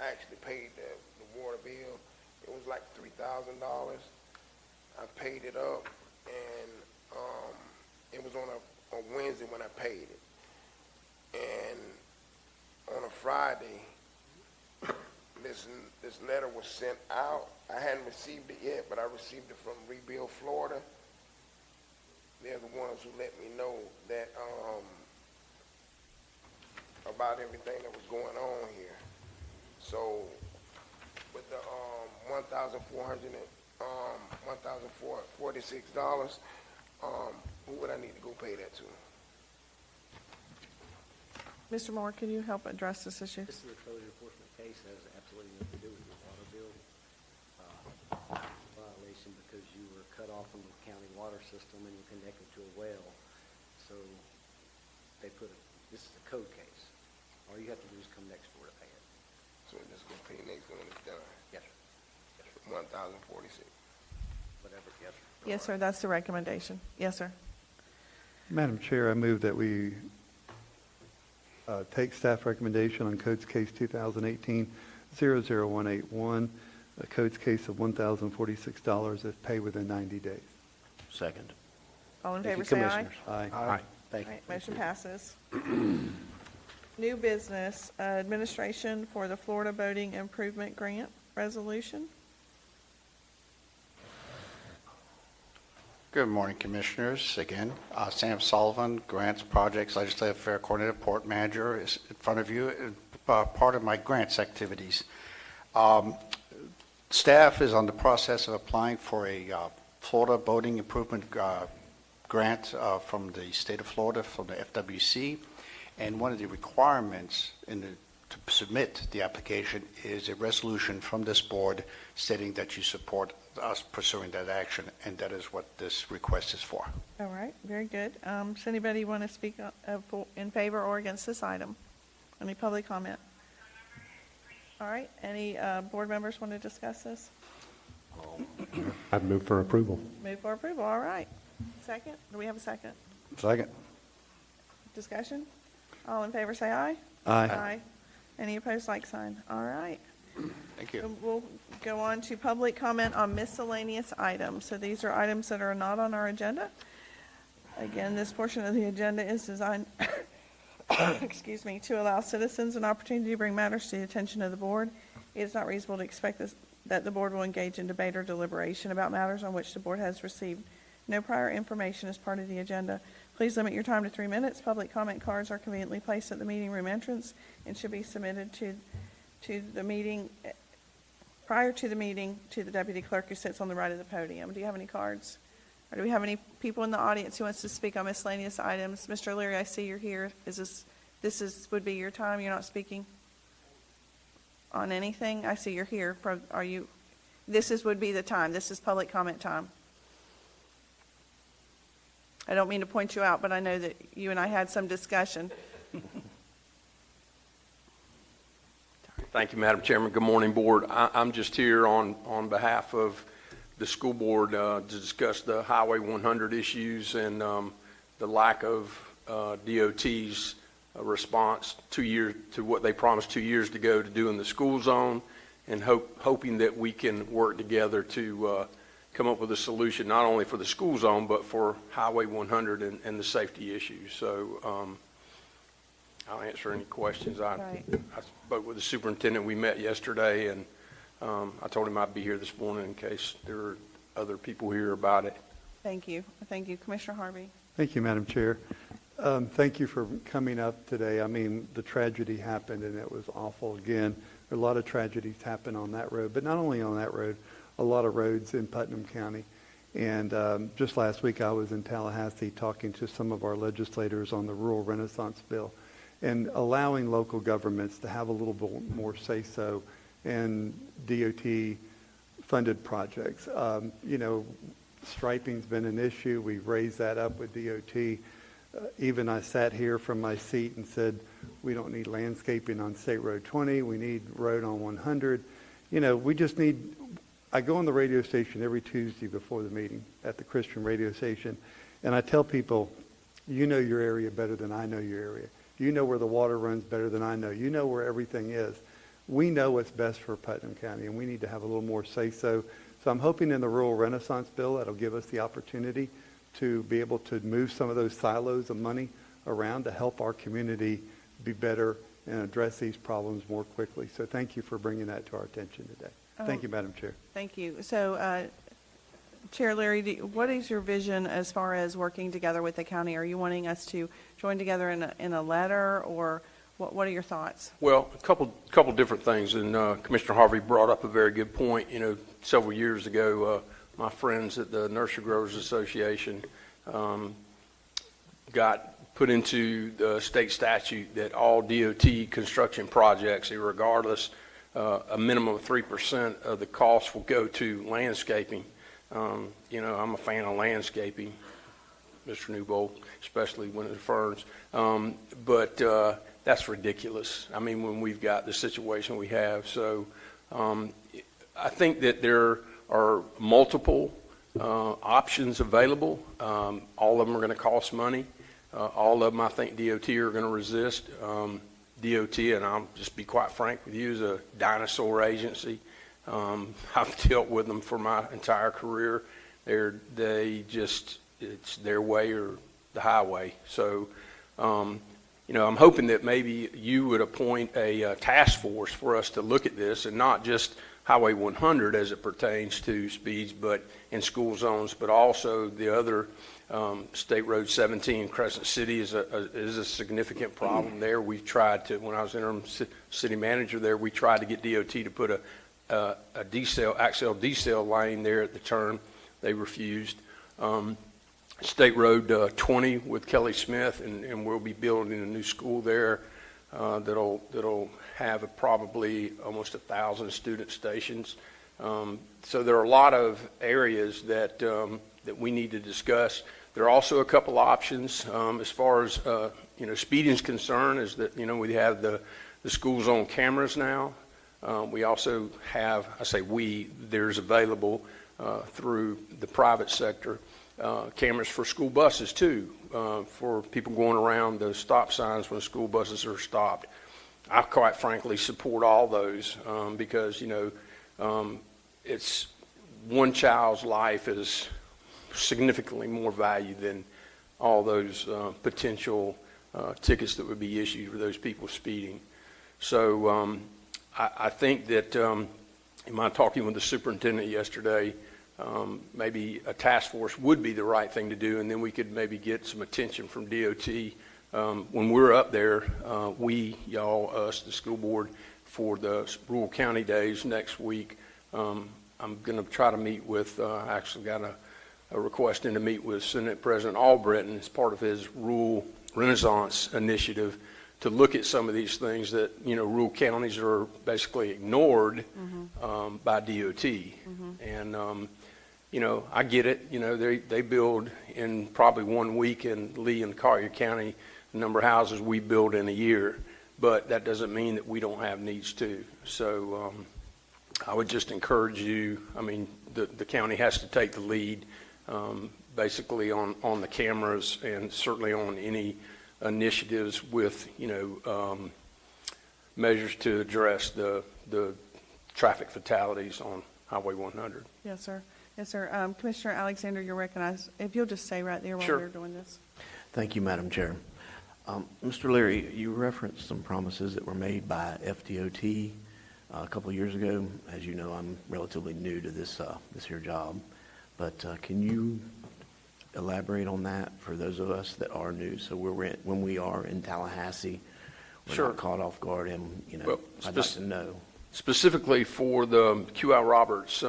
Speaker 20: actually paid the water bill. It was like $3,000. I paid it up, and it was on a Wednesday when I paid it. And on a Friday, this letter was sent out. I hadn't received it yet, but I received it from Rebuild, Florida. They're the ones who let me know that about everything that was going on here. So with the $1,446, who would I need to go pay that to?
Speaker 1: Mr. Moore, can you help address this issue?
Speaker 21: This is a code enforcement case, has absolutely nothing to do with your water bill violation because you were cut off from the county water system and you connected to a well. So this is a code case. All you have to do is come next door to pay it.
Speaker 20: So we're just gonna pay next when it's done.
Speaker 21: Yes, sir. Yes, sir.
Speaker 20: $1,046.
Speaker 21: Whatever, yes, sir.
Speaker 1: Yes, sir, that's the recommendation. Yes, sir.
Speaker 3: Madam Chair, I move that we take staff recommendation on codes case 2018-00181, a codes case of $1,046 if paid within 90 days.
Speaker 7: Second.
Speaker 1: All in
Speaker 3: Thank
Speaker 1: favor
Speaker 3: you,
Speaker 1: say aye.
Speaker 3: Commissioners.
Speaker 7: Aye.
Speaker 21: Thank
Speaker 1: All
Speaker 21: you.
Speaker 1: right, motion passes. New business, administration for the Florida Boating Improvement Grant Resolution.
Speaker 5: Good morning, Commissioners. Again, Sam Sullivan, Grants, Projects, Legislative Affair Coordinator, Port Manager, is in front of you, part of my grants activities. Staff is on the process of applying for a Florida Boating Improvement grant from the state of Florida, from the FWC. And one of the requirements to submit the application is a resolution from this board stating that you support us pursuing that action, and that is what this request is for.
Speaker 1: All right, very good. Does anybody want to speak in favor or against this item? Any public comment? All right, any board members want to discuss this?
Speaker 19: I'd move for approval.
Speaker 1: Move for approval, all right. Second, do we have a second?
Speaker 19: Second.
Speaker 1: Discussion? All in favor, say aye.
Speaker 3: Aye.
Speaker 1: Any opposed, like sign. All right.
Speaker 5: Thank you.
Speaker 1: We'll go on to public comment on miscellaneous items. So these are items that are not on our agenda. Again, this portion of the agenda is designed, excuse me, to allow citizens an opportunity to bring matters to the attention of the board. It is not reasonable to expect that the board will engage in debate or deliberation about matters on which the board has received no prior information as part of the agenda. Please limit your time to 3 minutes. Public comment cards are conveniently placed at the meeting room entrance and should be submitted to the meeting, prior to the meeting, to the deputy clerk who sits on the right of the podium. Do you have any cards? Or do we have any people in the audience who wants to speak on miscellaneous items? Mr. Leary, I see you're here. Would be your time? You're not speaking on anything? I see you're here. Would be the time. This is public comment time. I don't mean to point you out, but I know that you and I had some discussion.
Speaker 2: Thank you, Madam Chairman. Good morning, Board. I'm just here on behalf of the school board to discuss the Highway 100 issues and the lack of DOT's response to what they promised 2 years ago to do in the school zone, and hoping that we can work together to come up with a solution not only for the school zone but for Highway 100 and the safety issues. So I'll answer any questions. I spoke with the superintendent. We met yesterday, and I told him I'd be here this morning in case there were other people here about it.
Speaker 1: Thank you. Thank you. Commissioner Harvey.
Speaker 3: Thank you, Madam Chair. Thank you for coming up today. I mean, the tragedy happened, and it was awful. Again, a lot of tragedies happen on that road, but not only on that road, a lot of roads in Putnam County. And just last week, I was in Tallahassee talking to some of our legislators on the Rural Renaissance Bill and allowing local governments to have a little bit more say-so in DOT-funded projects. Striping's been an issue. We've raised that up with DOT. Even I sat here from my seat and said, we don't need landscaping on State Road 20. We need road on 100. We just need... I go on the radio station every Tuesday before the meeting at the Christian radio station, and I tell people, you know your area better than I know your area. You know where the water runs better than I know. You know where everything is. We know what's best for Putnam County, and we need to have a little more say-so. So I'm hoping in the Rural Renaissance Bill that'll give us the opportunity to be able to move some of those silos of money around to help our community be better and address these problems more quickly. So thank you for bringing that to our attention today. Thank you, Madam Chair.
Speaker 1: Thank you. So, Chair Leary, what is your vision as far as working together with the county? Are you wanting us to join together in a letter, or what are your thoughts?
Speaker 2: Well, a couple different things, and Commissioner Harvey brought up a very good point. Several years ago, my friends at the Nursery Growers Association got put into the state statute that all DOT construction projects, regardless, a minimum of 3% of the cost will go to landscaping. I'm a fan of landscaping, Mr. Newbold, especially when it ferns. But that's ridiculous. I mean, when we've got the situation we have. So I think that there are multiple options available. All of them are going to cost money. All of them, I think, DOT are going to resist. DOT, and I'll just be quite frank with you, is a dinosaur agency. I've dealt with them for my entire career. It's their way or the highway. So, I'm hoping that maybe you would appoint a task force for us to look at this, and not just Highway 100 as it pertains to speeds, but in school zones, but also the other State Road 17, Crescent City is a significant problem there. We've tried to, when I was interim city manager there, we tried to get DOT to put a axle decel lane there at the turn. They refused. State Road 20 with Kelly Smith, and we'll be building a new school there that'll have probably almost 1,000 student stations. So there are a lot of areas that we need to discuss. There are also a couple options as far as speeding is concerned. Is that we have the school zone cameras now. We also have, there's available through the private sector cameras for school buses too, for people going around the stop signs when school buses are stopped. I quite frankly support all those because it's one child's life is significantly more value than all those potential tickets that would be issued for those people speeding. So I think that in my talking with the superintendent yesterday, maybe a task force would be the right thing to do, and then we could maybe get some attention from DOT. When we're up there, us, the school board, for the rural county days next week, I'm going to try to meet with, I actually got a request in to meet with Senate President Albritton as part of his Rural Renaissance initiative to look at some of these things that, rural counties are basically ignored by DOT. And, I get it. They build in probably 1 week in Lee and Collier County the number of houses we build in a year, but that doesn't mean that we don't have needs too. So I would just encourage you, the county has to take the lead basically on the cameras and certainly on any initiatives with, measures to address the traffic fatalities on Highway 100.
Speaker 1: Yes, sir. Yes, sir. Commissioner Alexander, you're recognized. If you'll just stay right there while we're doing this.
Speaker 7: Thank you, Madam Chair. Mr. Leary, you referenced some promises that were made by FDOT a couple of years ago. As you know, I'm relatively new to this here job, but can you elaborate on that for those of us that are new? So when we are in Tallahassee, we're not caught off guard, and I'd like to know.
Speaker 2: Specifically for the QI Roberts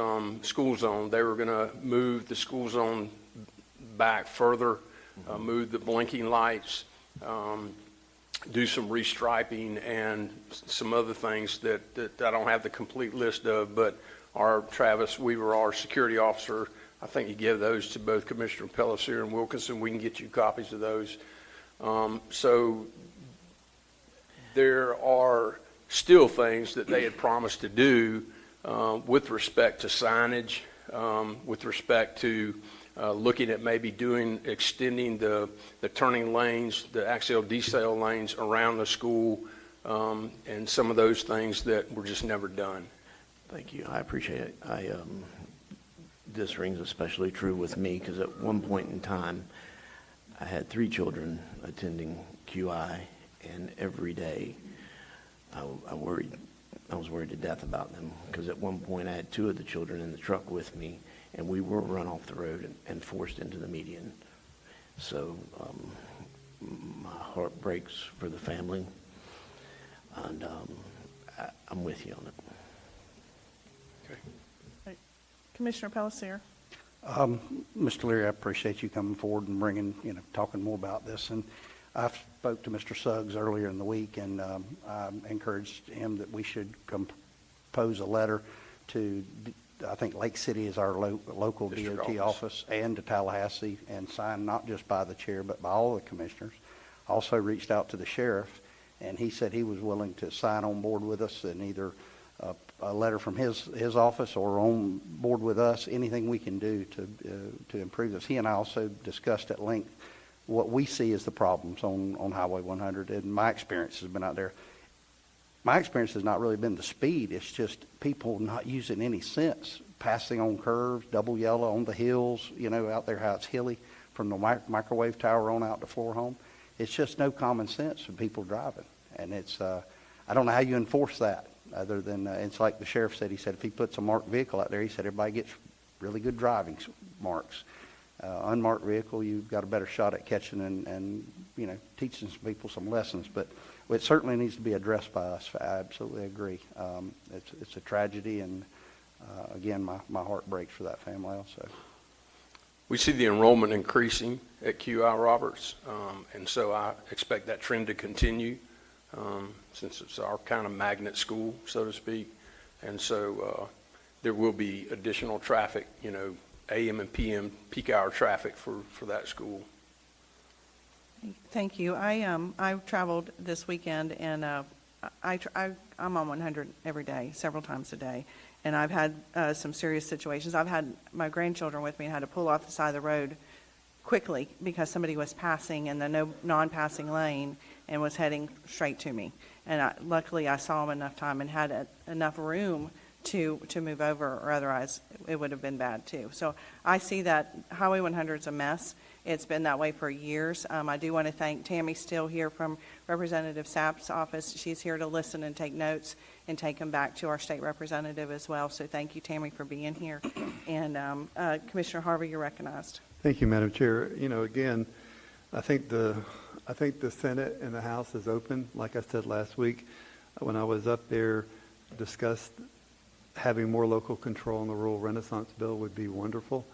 Speaker 2: school zone, they were going to move the school zone back further, move the blinking lights, do some restriping and some other things that I don't have the complete list of, but our Travis Weaver, our security officer, I think you give those to both Commissioner Pellissier and Wilkinson. We can get you copies of those. So there are still things that they had promised to do with respect to signage, with respect to looking at maybe extending the turning lanes, the axial decel lanes around the school, and some of those things that were just never done.
Speaker 7: Thank you. I appreciate it. This rings especially true with me because at one point in time, I had 3 children attending QI, and every day I was worried to death about them because at one point I had 2 of the children in the truck with me, and we were run off the road and forced into the median. So my heart breaks for the family, and I'm with you on it.
Speaker 2: Okay.
Speaker 1: Commissioner Pellissier.
Speaker 6: Mr. Leary, I appreciate you coming forward and bringing, talking more about this. And I spoke to Mr. Suggs earlier in the week, and I encouraged him that we should compose a letter to, I think Lake City is our local DOT office, and to Tallahassee, and signed not just by the chair, but by all the commissioners. Also reached out to the sheriff, and he said he was willing to sign on board with us, and either a letter from his office or on board with us, anything we can do to improve this. He and I also discussed at length what we see as the problems on Highway 100, and my experience has been out there. My experience has not really been the speed. It's just people not using any sense, passing on curves, double yellow on the hills, out there how it's hilly from the microwave tower on out to Floor Home. It's just no common sense for people driving. And it's, I don't know how you enforce that other than, it's like the sheriff said. He said if he puts a marked vehicle out there, he said everybody gets really good driving marks. Unmarked vehicle, you've got a better shot at catching and teaching some people some lessons. But it certainly needs to be addressed by us. I absolutely agree. It's a tragedy, and again, my heart breaks for that family also.
Speaker 2: We see the enrollment increasing at QI Roberts, and so I expect that trend to continue, since it's our kind of magnet school, so to speak. And so there will be additional traffic, AM and PM peak hour traffic for that school.
Speaker 1: Thank you. I traveled this weekend, and I'm on 100 every day, several times a day, and I've had some serious situations. I've had my grandchildren with me and had to pull off the side of the road quickly because somebody was passing in the no non-passing lane and was heading straight to me. And luckily, I saw them enough time and had enough room to move over, or otherwise it would have been bad too. So I see that Highway 100 is a mess. It's been that way for years. I do want to thank Tammy Steele here from Representative Sapp's office. She's here to listen and take notes and take them back to our state representative as well. So thank you, Tammy, for being here. And Commissioner Harvey, you're recognized.
Speaker 3: Thank you, Madam Chair. Again, I think the Senate and the House is open. Like I said last week, when I was up there, discussed having more local control in the Rural Renaissance Bill would be wonderful,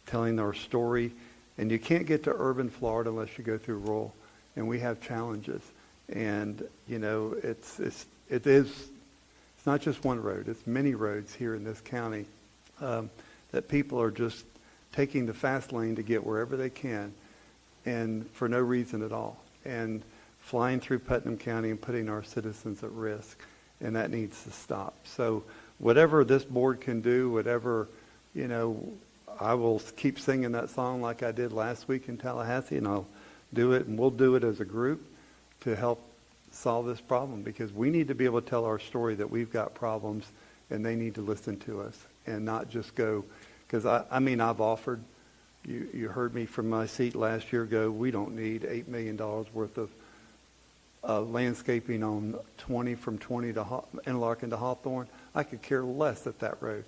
Speaker 3: telling our story. And you can't get to urban Florida unless you go through rural, and we have challenges. And it's not just one road; it's many roads here in this county that people are just taking the fast lane to get wherever they can, and for no reason at all, and flying through Putnam County and putting our citizens at risk, and that needs to stop. So whatever this board can do, whatever, I will keep singing that song like I did last week in Tallahassee, and I'll do it, and we'll do it as a group to help solve this problem, because we need to be able to tell our story that we've got problems, and they need to listen to us and not just go, because I've offered, you heard me from my seat last year go, we don't need $8 million worth of landscaping on 20 from 20 to Interlaken to Hawthorne. I could care less at that road.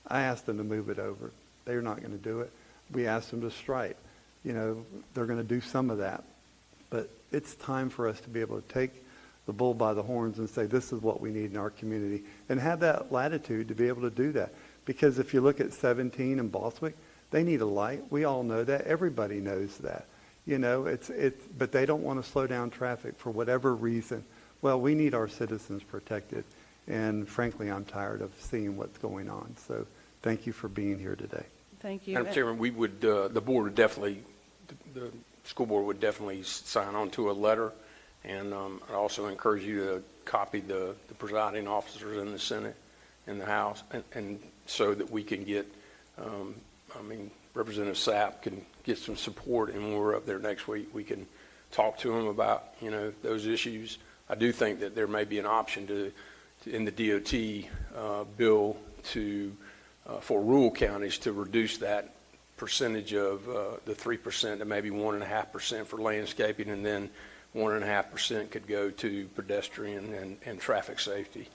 Speaker 3: I asked them to move it over. They're not going to do it. We asked them to stripe. They're going to do some of that. But it's time for us to be able to take the bull by the horns and say, this is what we need in our community, and have that latitude to be able to do that. Because if you look at 17 in Boswick, they need a light. We all know that. Everybody knows that. But they don't want to slow down traffic for whatever reason. Well, we need our citizens protected. And frankly, I'm tired of seeing what's going on. So thank you for being here today.
Speaker 1: Thank you.
Speaker 2: Madam Chairman, we would, the board would definitely, the school board would definitely sign on to a letter. And I also encourage you to copy the presiding officers in the Senate and the House, and so that we can get, Representative Sapp can get some support, and when we're up there next week, we can talk to him about, those issues. I do think that there may be an option to in the DOT bill for rural counties to reduce that percentage of the 3% to maybe 1.5% for landscaping, and then 1.5% could go to pedestrian and traffic safety.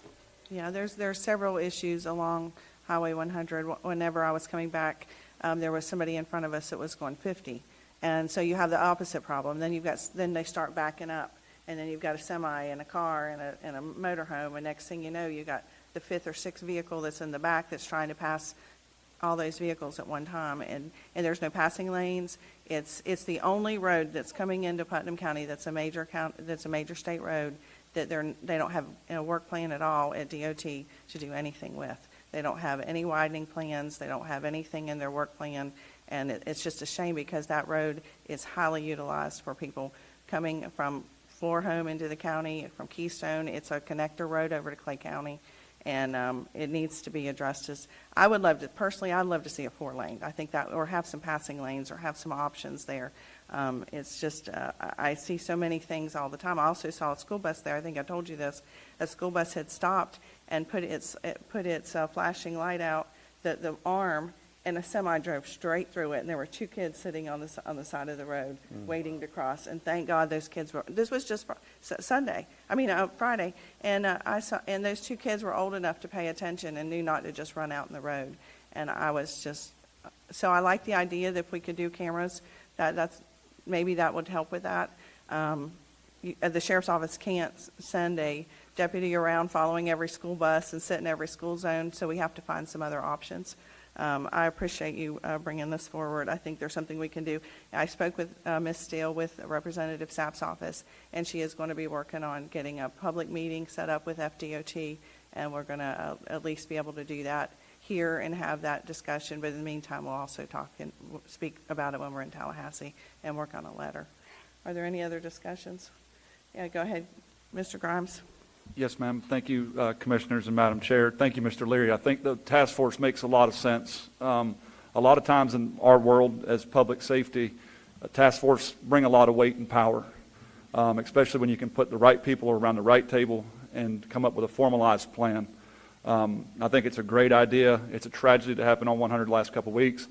Speaker 1: Yeah, there's several issues along Highway 100. Whenever I was coming back, there was somebody in front of us that was going 50, and so you have the opposite problem. Then they start backing up, and then you've got a semi and a car and a motorhome, and next thing you know, you got the fifth or sixth vehicle that's in the back that's trying to pass all those vehicles at one time, and there's no passing lanes. It's the only road that's coming into Putnam County that's a major state road that they don't have a work plan at all at DOT to do anything with. They don't have any widening plans. They don't have anything in their work plan, and it's just a shame because that road is highly utilized for people coming from Florhome into the county, from Keystone. It's a connector road over to Clay County, and it needs to be addressed. I'd love to see a 4-lane. I think that, or have some passing lanes, or have some options there. It's just, I see so many things all the time. I also saw a school bus there. I think I told you this. A school bus had stopped and put its flashing light out, the arm, and a semi drove straight through it. And there were 2 kids sitting on the side of the road waiting to cross. And thank God those kids were. This was just Friday, and those 2 kids were old enough to pay attention and knew not to just run out in the road. And I was just, so I like the idea that if we could do cameras, maybe that would help with that. The sheriff's office can't send a deputy around following every school bus and sit in every school zone, so we have to find some other options. I appreciate you bringing this forward. I think there's something we can do. I spoke with Ms. Steele with Representative Sapp's office, and she is going to be working on getting a public meeting set up with FDOT, and we're going to at least be able to do that here and have that discussion. But in the meantime, we'll also talk and speak about it when we're in Tallahassee and work on a letter. Are there any other discussions? Yeah, go ahead, Mr. Grimes.
Speaker 9: Yes, ma'am. Thank you, Commissioners and Madam Chair. Thank you, Mr. Leary. I think the task force makes a lot of sense. A lot of times in our world as public safety, a task force bring a lot of weight and power, especially when you can put the right people around the right table and come up with a formalized plan. I think it's a great idea. It's a tragedy to happen on 100 the last couple of weeks.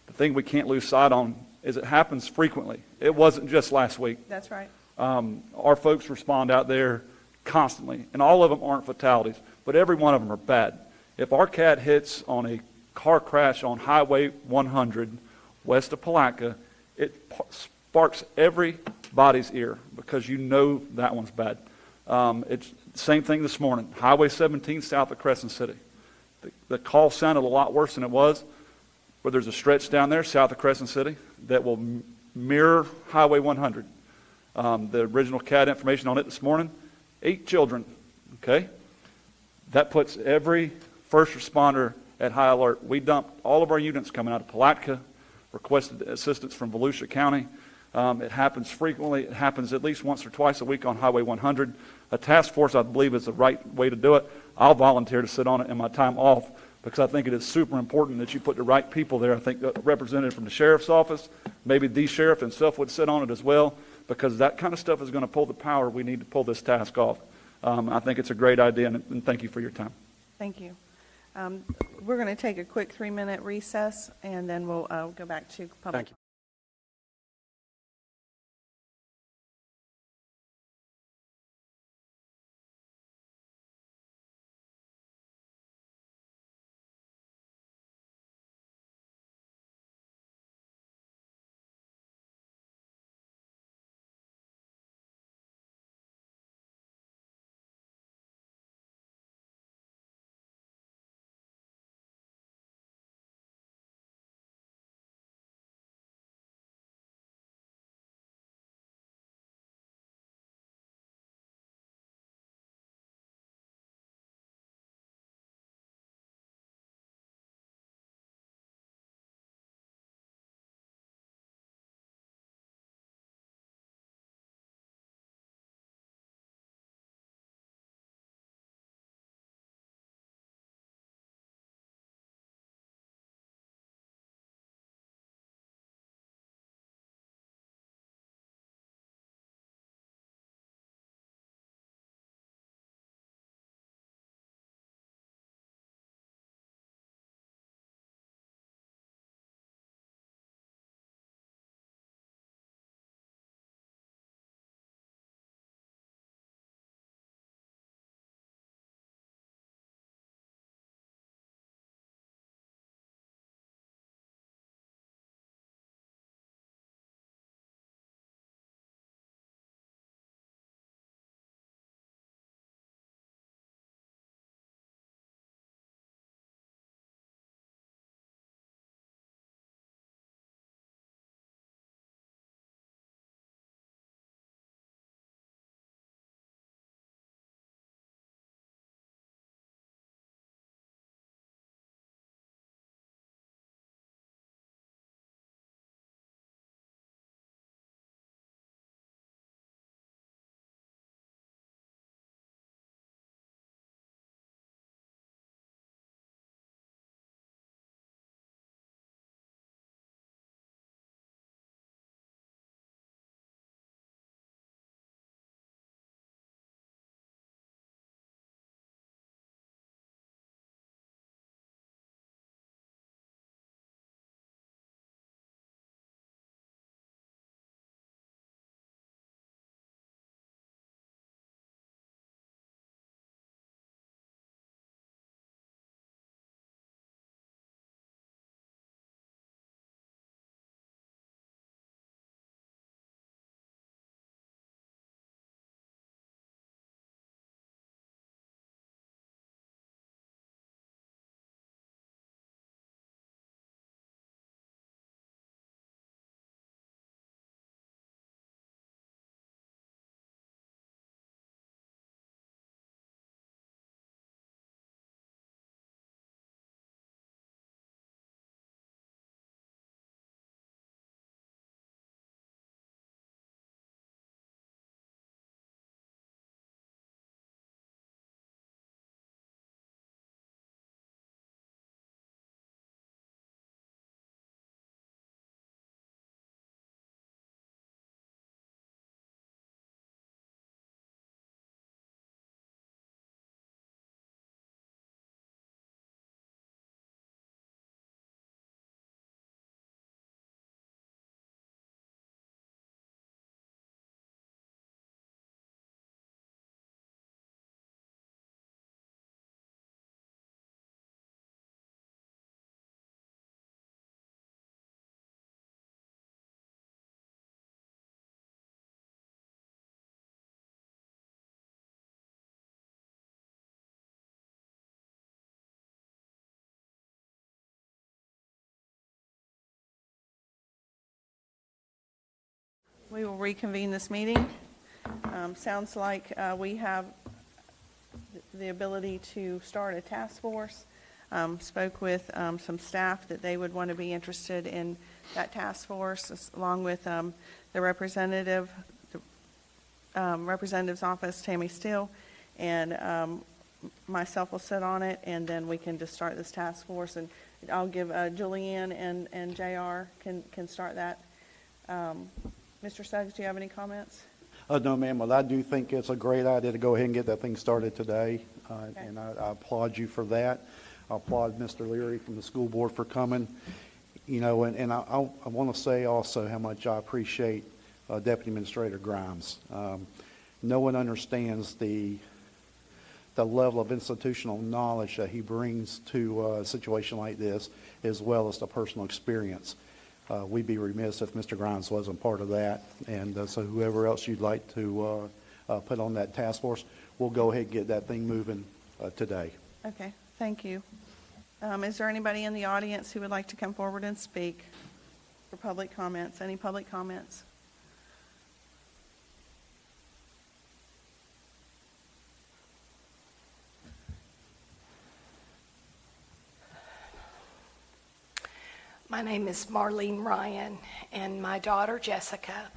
Speaker 9: The thing we can't lose sight on is it happens frequently. It wasn't just last week.
Speaker 1: That's right.
Speaker 9: Our folks respond out there constantly, and all of them aren't fatalities, but every one of them are bad. If our cat hits on a car crash on Highway 100 west of Palatka, it sparks everybody's ear because you know that one's bad. It's the same thing this morning, Highway 17 south of Crescent City. The call sounded a lot worse than it was, but there's a stretch down there south of Crescent City that will mirror Highway 100. The original CAD information on it this morning, 8 children, okay? That puts every first responder at high alert. We dumped all of our units coming out of Palatka, requested assistance from Volusia County. It happens frequently. It happens at least once or twice a week on Highway 100. A task force, I believe, is the right way to do it. I'll volunteer to sit on it in my time off because I think it is super important that you put the right people there. I think a representative from the sheriff's office, maybe the sheriff himself would sit on it as well, because that kind of stuff is going to pull the power we need to pull this task off. I think it's a great idea, and thank you for your time.
Speaker 1: Thank you. We're going to take a quick 3-minute recess, and then we'll go back to public.
Speaker 9: Thank you.
Speaker 1: We will reconvene this meeting. Sounds like we have the ability to start a task force. Spoke with some staff that they would want to be interested in that task force, along with the representative's office, Tammy Steele, and myself will sit on it, and then we can just start this task force. And I'll give Julianne and JR can start that. Mr. Suggs, do you have any comments?
Speaker 6: No, ma'am, but I do think it's a great idea to go ahead and get that thing started today, and I applaud you for that. I applaud Mr. Leary from the school board for coming. You know, and I want to say also how much I appreciate Deputy Administrator Grimes. No one understands the level of institutional knowledge that he brings to a situation like this, as well as the personal experience. We'd be remiss if Mr. Grimes wasn't part of that. And so whoever else you'd like to put on that task force, we'll go ahead and get that thing moving today.
Speaker 1: Okay, thank you. Is there anybody in the audience who would like to come forward and speak for public comments? Any public comments?
Speaker 11: My name is Marlene Ryan, and my daughter Jessica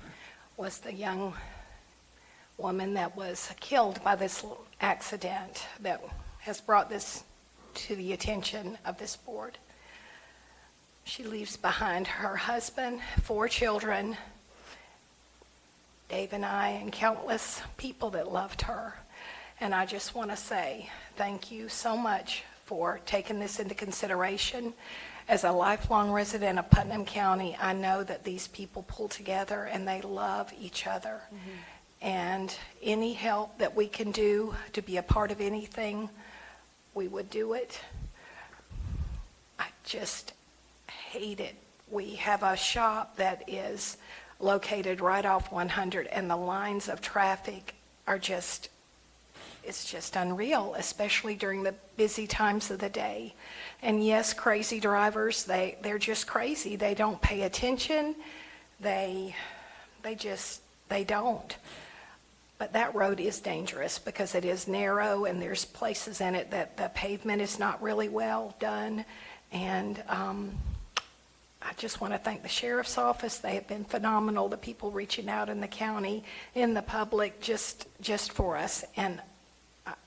Speaker 11: was the young woman that was killed by this accident that has brought this to the attention of this board. She leaves behind her husband, 4 children, Dave and I, and countless people that loved her. And I just want to say thank you so much for taking this into consideration. As a lifelong resident of Putnam County, I know that these people pull together and they love each other. And any help that we can do to be a part of anything, we would do it. I just hate it. We have a shop that is located right off 100, and the lines of traffic are just, it's just unreal, especially during the busy times of the day. And yes, crazy drivers, they're just crazy. They don't pay attention. They don't. But that road is dangerous because it is narrow and there's places in it that the pavement is not really well done. And I just want to thank the sheriff's office. They have been phenomenal. The people reaching out in the county, in the public, just for us. And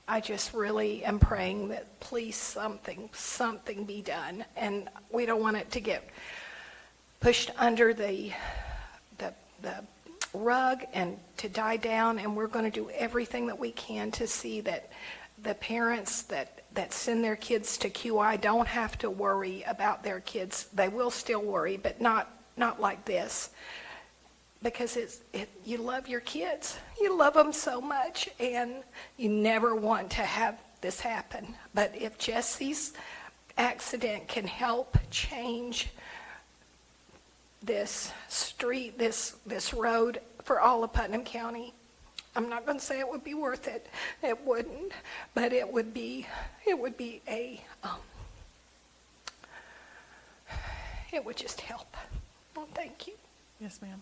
Speaker 11: I just really am praying that please something be done. And we don't want it to get pushed under the rug and to die down. And we're going to do everything that we can to see that the parents that send their kids to QI don't have to worry about their kids. They will still worry, but not like this. Because you love your kids. You love them so much, and you never want to have this happen. But if Jesse's accident can help change this street, this road for all of Putnam County, I'm not going to say it would be worth it. It wouldn't, but it would be it would just help. Well, thank you.
Speaker 1: Yes, ma'am.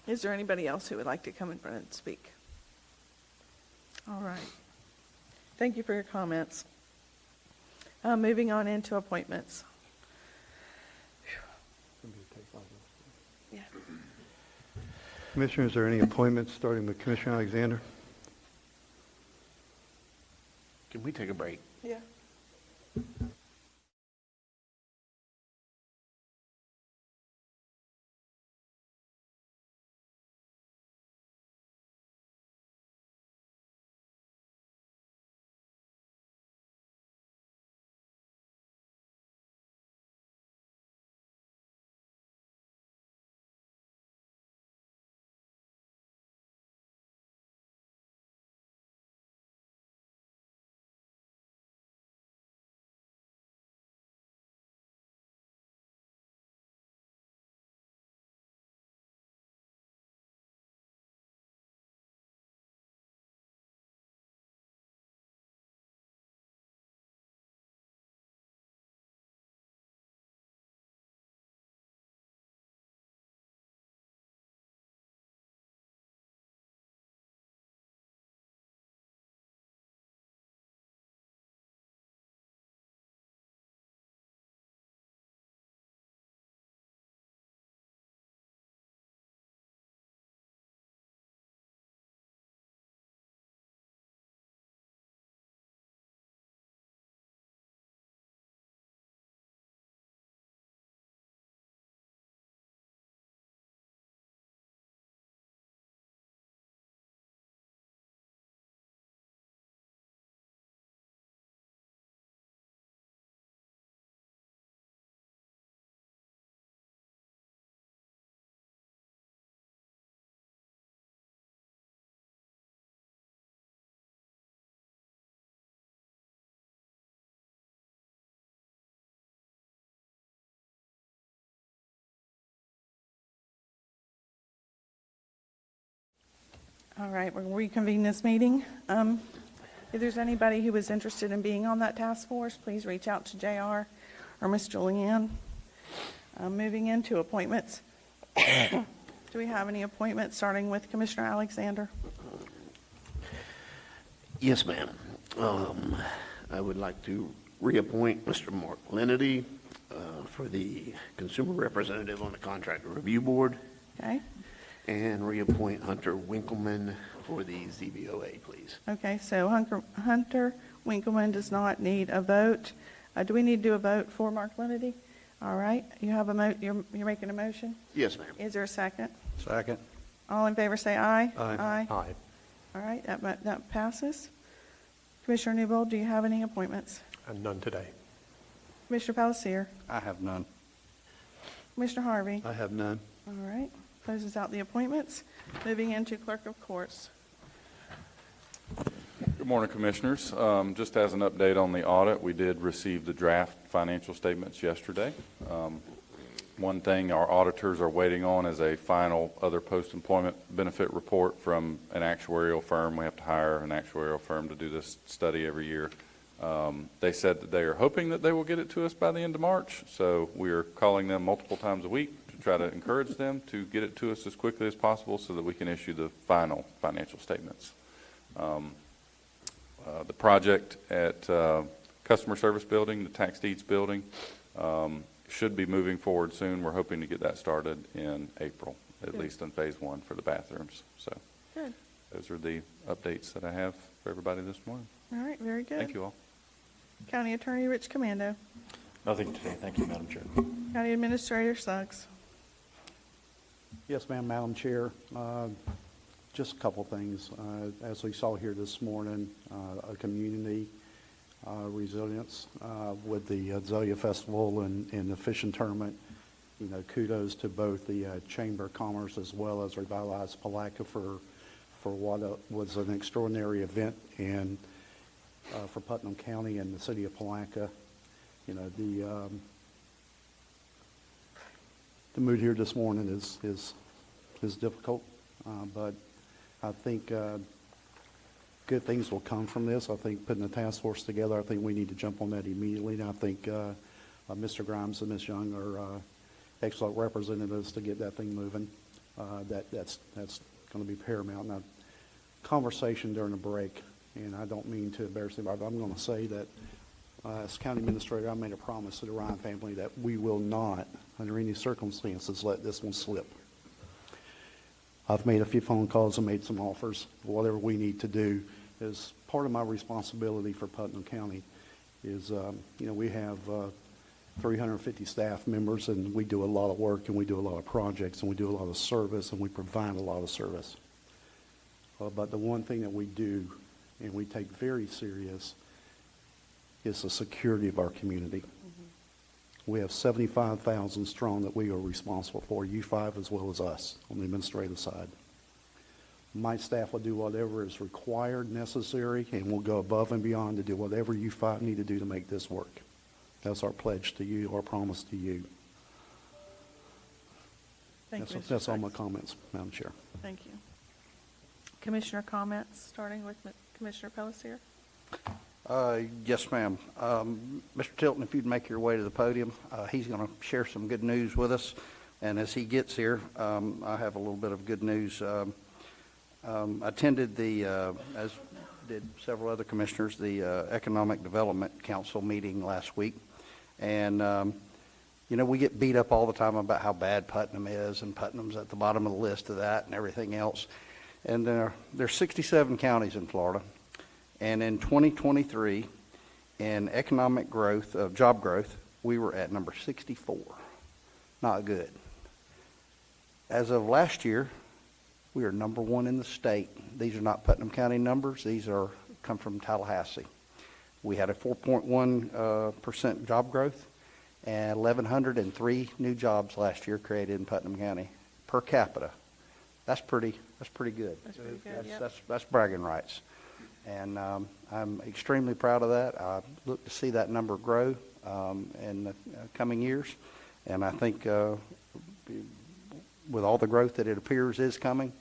Speaker 1: Is there anybody else who would like to come in front and speak? All right. Thank you for your comments. Moving on into appointments. Yeah.
Speaker 3: Commissioners, are there any appointments, starting with Commissioner Alexander?
Speaker 7: Can we take a break?
Speaker 1: Yeah. All right, we'll reconvene this meeting. If there's anybody who was interested in being on that task force, please reach out to JR or Ms. Julianne. Moving into appointments. Do we have any appointments, starting with Commissioner Alexander?
Speaker 7: Yes, ma'am. I would like to reappoint Mr. Mark Lenity for the consumer representative on the contractor review board.
Speaker 1: Okay.
Speaker 7: And reappoint Hunter Winkleman for the ZBOA, please.
Speaker 1: Okay, so Hunter Winkleman does not need a vote. Do we need to do a vote for Mark Lenity? All right, you have you're making a motion?
Speaker 7: Yes, ma'am.
Speaker 1: Is there a second?
Speaker 6: Second.
Speaker 1: All in favor say aye.
Speaker 3: Aye.
Speaker 19: Aye.
Speaker 1: All right, that passes. Commissioner Newbold, do you have any appointments?
Speaker 19: And none today.
Speaker 1: Commissioner Palacier?
Speaker 6: I have none.
Speaker 1: Commissioner Harvey?
Speaker 3: I have none.
Speaker 1: All right, closes out the appointments. Moving into clerk of courts.
Speaker 12: Good morning, Commissioners. Just as an update on the audit, we did receive the draft financial statements yesterday. One thing our auditors are waiting on is a final other post-employment benefit report from an actuarial firm. We have to hire an actuarial firm to do this study every year. They said that they are hoping that they will get it to us by the end of March, so we are calling them multiple times a week to try to encourage them to get it to us as quickly as possible so that we can issue the final financial statements. The project at Customer Service Building, the Tax Deeds Building, should be moving forward soon. We're hoping to get that started in April, at least in phase 1 for the bathrooms. So
Speaker 1: Good.
Speaker 12: those are the updates that I have for everybody this morning.
Speaker 1: All right, very good.
Speaker 12: Thank you all.
Speaker 1: County Attorney Rich Commando.
Speaker 22: Nothing today. Thank you, Madam Chair.
Speaker 1: County Administrator Suggs.
Speaker 6: Yes, ma'am, Madam Chair. Just a couple things. As we saw here this morning, a community resilience with the Azalea Festival and the fishing tournament. You know, kudos to both the Chamber of Commerce as well as Revitalized Palatka for what was an extraordinary event and for Putnam County and the city of Palatka. You know, the mood here this morning is difficult, but I think good things will come from this. I think putting a task force together, I think we need to jump on that immediately. And I think Mr. Grimes and Ms. Young are excellent representatives to get that thing moving. That's going to be paramount. Now, conversation during the break, and I don't mean to embarrass anybody, but I'm going to say that as county administrator, I made a promise to the Ryan family that we will not, under any circumstances, let this one slip. I've made a few phone calls and made some offers. Whatever we need to do is part of my responsibility for Putnam County is, you know, we have 350 staff members, and we do a lot of work, and we do a lot of projects, and we do a lot of service, and we provide a lot of service. But the one thing that we do, and we take very serious, is the security of our community. We have 75,000 strong that we are responsible for, you five as well as us on the administrative side. My staff will do whatever is required, necessary, and we'll go above and beyond to do whatever you five need to do to make this work. That's our pledge to you, our promise to you. That's all my comments, Madam Chair.
Speaker 1: Thank you. Commissioner comments, starting with Commissioner Palacier.
Speaker 6: Yes, ma'am. Mr. Tilton, if you'd make your way to the podium, he's going to share some good news with us. And as he gets here, I have a little bit of good news. Attended as did several other commissioners, the Economic Development Council meeting last week. And, you know, we get beat up all the time about how bad Putnam is, and Putnam's at the bottom of the list of that and everything else. And there's 67 counties in Florida. And in 2023, in economic growth, job growth, we were at number 64. Not good. As of last year, we are number 1 in the state. These are not Putnam County numbers. These come from Tallahassee. We had a 4.1% job growth and 1,103 new jobs last year created in Putnam County per capita. That's pretty good.
Speaker 1: That's pretty good, yep.
Speaker 6: That's bragging rights. And I'm extremely proud of that. I look to see that number grow in the coming years. And I think with all the growth that it appears is coming,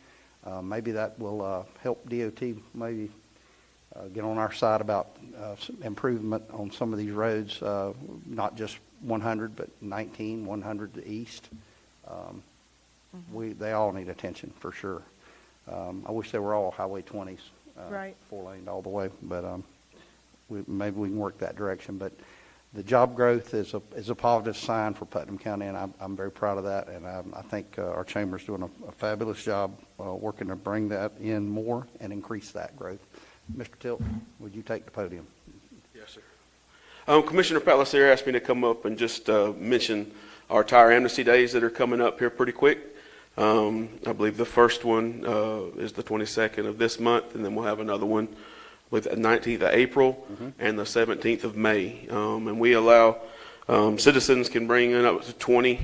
Speaker 6: Maybe that will help DOT maybe get on our side about improvement on some of these roads, not just 100, but 19, 100 to east. They all need attention, for sure. I wish they were all Highway 20s,
Speaker 1: Right.
Speaker 6: 4-lane all the way, but maybe we can work that direction. But the job growth is a positive sign for Putnam County, and I'm very proud of that. And I think our chamber's doing a fabulous job working to bring that in more and increase that growth. Mr. Tilton, would you take the podium?
Speaker 10: Yes, sir. Commissioner Palatka asked me to come up and just mention our tire amnesty days that are coming up here pretty quick. I believe the first one is the 22nd of this month, and then we'll have another one with the 19th of April and the 17th of May. And we allow citizens can bring in up to 20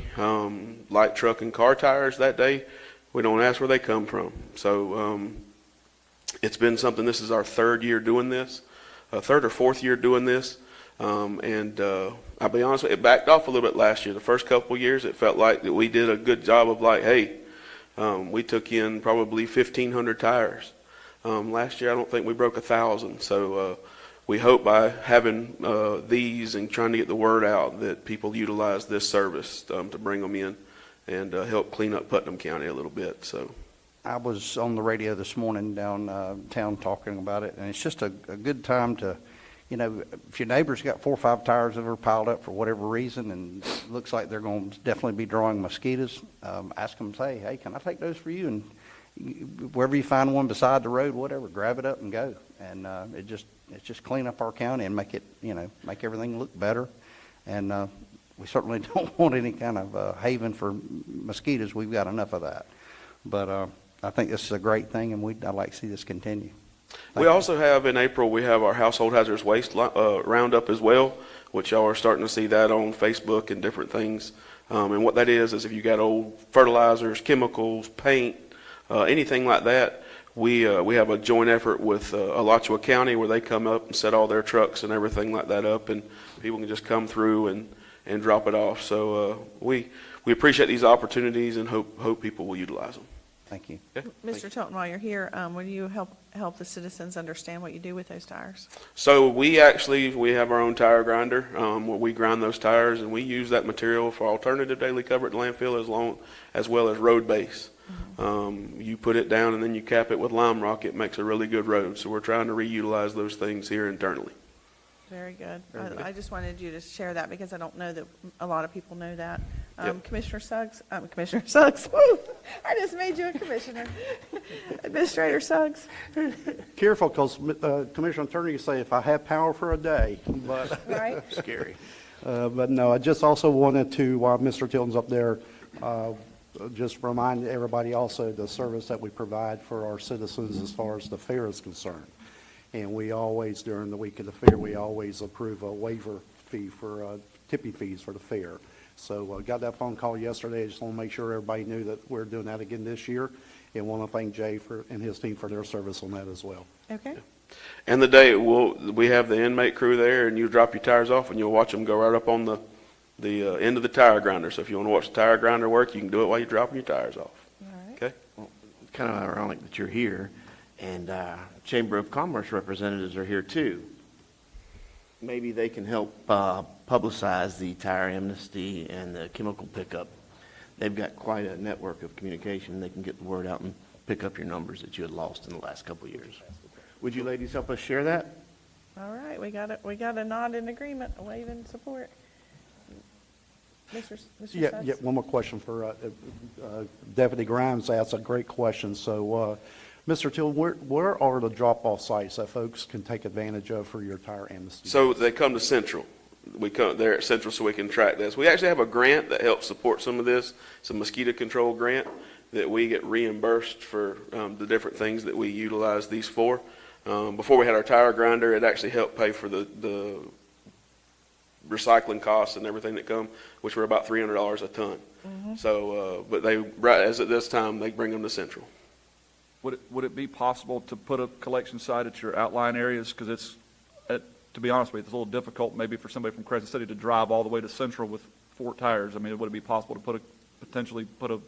Speaker 10: light truck and car tires that day. We don't ask where they come from. So it's been something, this is our third year doing this, third or fourth year doing this. And I'll be honest with you, it backed off a little bit last year. The first couple of years, it felt like that we did a good job of like, hey, we took in probably 1,500 tires. Last year, I don't think we broke 1,000. So we hope by having these and trying to get the word out that people utilize this service to bring them in and help clean up Putnam County a little bit. So
Speaker 6: I was on the radio this morning downtown talking about it, and it's just a good time to, you know, if your neighbor's got 4 or 5 tires that are piled up for whatever reason and it looks like they're going to definitely be drawing mosquitoes, ask them, say, hey, can I take those for you? And wherever you find one beside the road, whatever, grab it up and go. And it's just clean up our county and make it, you know, make everything look better. And we certainly don't want any kind of haven for mosquitoes. We've got enough of that. But I think this is a great thing, and I'd like to see this continue.
Speaker 10: we also have in April, we have our household hazardous waste roundup as well, which y'all are starting to see that on Facebook and different things. And what that is if you got old fertilizers, chemicals, paint, anything like that, we have a joint effort with Alachua County where they come up and set all their trucks and everything like that up, and people can just come through and drop it off. So we appreciate these opportunities and hope people will utilize them.
Speaker 6: Thank you.
Speaker 10: Okay.
Speaker 1: Mr. Tilton, while you're here, will you help the citizens understand what you do with those tires?
Speaker 10: So we have our own tire grinder where we grind those tires, and we use that material for alternative daily cover at landfill as well as road base. You put it down and then you cap it with lime rock. It makes a really good road. So we're trying to reutilize those things here internally.
Speaker 1: Very good. I just wanted you to share that because I don't know that a lot of people know that.
Speaker 10: Yep.
Speaker 1: Commissioner Suggs, woo, I just made you a commissioner. Administrator Suggs.
Speaker 6: Careful, because Commissioner Attorney, you say if I have power for a day, but
Speaker 1: Right?
Speaker 10: Scary.
Speaker 6: but no, I just also wanted to, while Mr. Tilton's up there, just remind everybody also the service that we provide for our citizens as far as the fair is concerned. And we always, during the week of the fair, we always approve a waiver fee for tipping fees for the fair. So got that phone call yesterday. I just want to make sure everybody knew that we're doing that again this year, and want to thank Jay and his team for their service on that as well.
Speaker 1: Okay.
Speaker 10: And the day we have the inmate crew there, and you drop your tires off, and you'll watch them go right up on the end of the tire grinder. So if you want to watch the tire grinder work, you can do it while you're dropping your tires off.
Speaker 1: All right.
Speaker 10: Okay.
Speaker 7: Well, kind of ironic that you're here, and Chamber of Commerce representatives are here too. Maybe they can help publicize the tire amnesty and the chemical pickup. They've got quite a network of communication. They can get the word out and pick up your numbers that you had lost in the last couple of years. Would you ladies help us share that?
Speaker 1: All right. We got a nod in agreement, a wave in support. Mr.
Speaker 6: Yeah,
Speaker 1: Suggs?
Speaker 6: one more question for Deputy Grimes. Asked a great question. So, Mr. Till, where are the drop-off sites that folks can take advantage of for your tire amnesty?
Speaker 10: So they come to Central. We come there at Central so we can track this. We actually have a grant that helps support some of this. It's a mosquito control grant that we get reimbursed for the different things that we utilize these for. Before we had our tire grinder, it actually helped pay for the recycling costs and everything that come, which were about $300 a ton.
Speaker 1: Mm-hmm.
Speaker 10: So, but as at this time, they bring them to Central.
Speaker 9: Would it be possible to put a collection site at your outlying areas? Because to be honest with you, it's a little difficult maybe for somebody from Crescent City to drive all the way to Central with 4 tires. I mean, would it be possible to potentially put a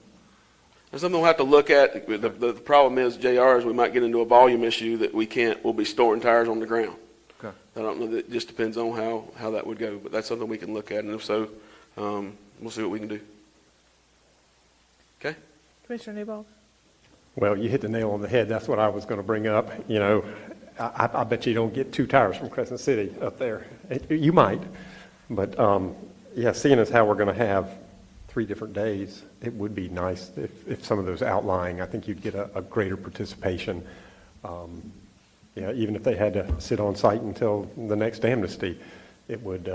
Speaker 10: That's something we'll have to look at. The problem is, JR, is we might get into a volume issue that we'll be storing tires on the ground.
Speaker 9: Okay.
Speaker 10: I don't know, that just depends on how that would go, but that's something we can look at, and if so, we'll see what we can do. Okay?
Speaker 1: Commissioner Newbold?
Speaker 19: Well, you hit the nail on the head. That's what I was going to bring up. You know, I bet you don't get 2 tires from Crescent City up there. You might, but yeah, seeing as how we're going to have 3 different days, it would be nice if some of those outlying, I think you'd get a greater participation. Yeah, even if they had to sit on site until the next amnesty, it would,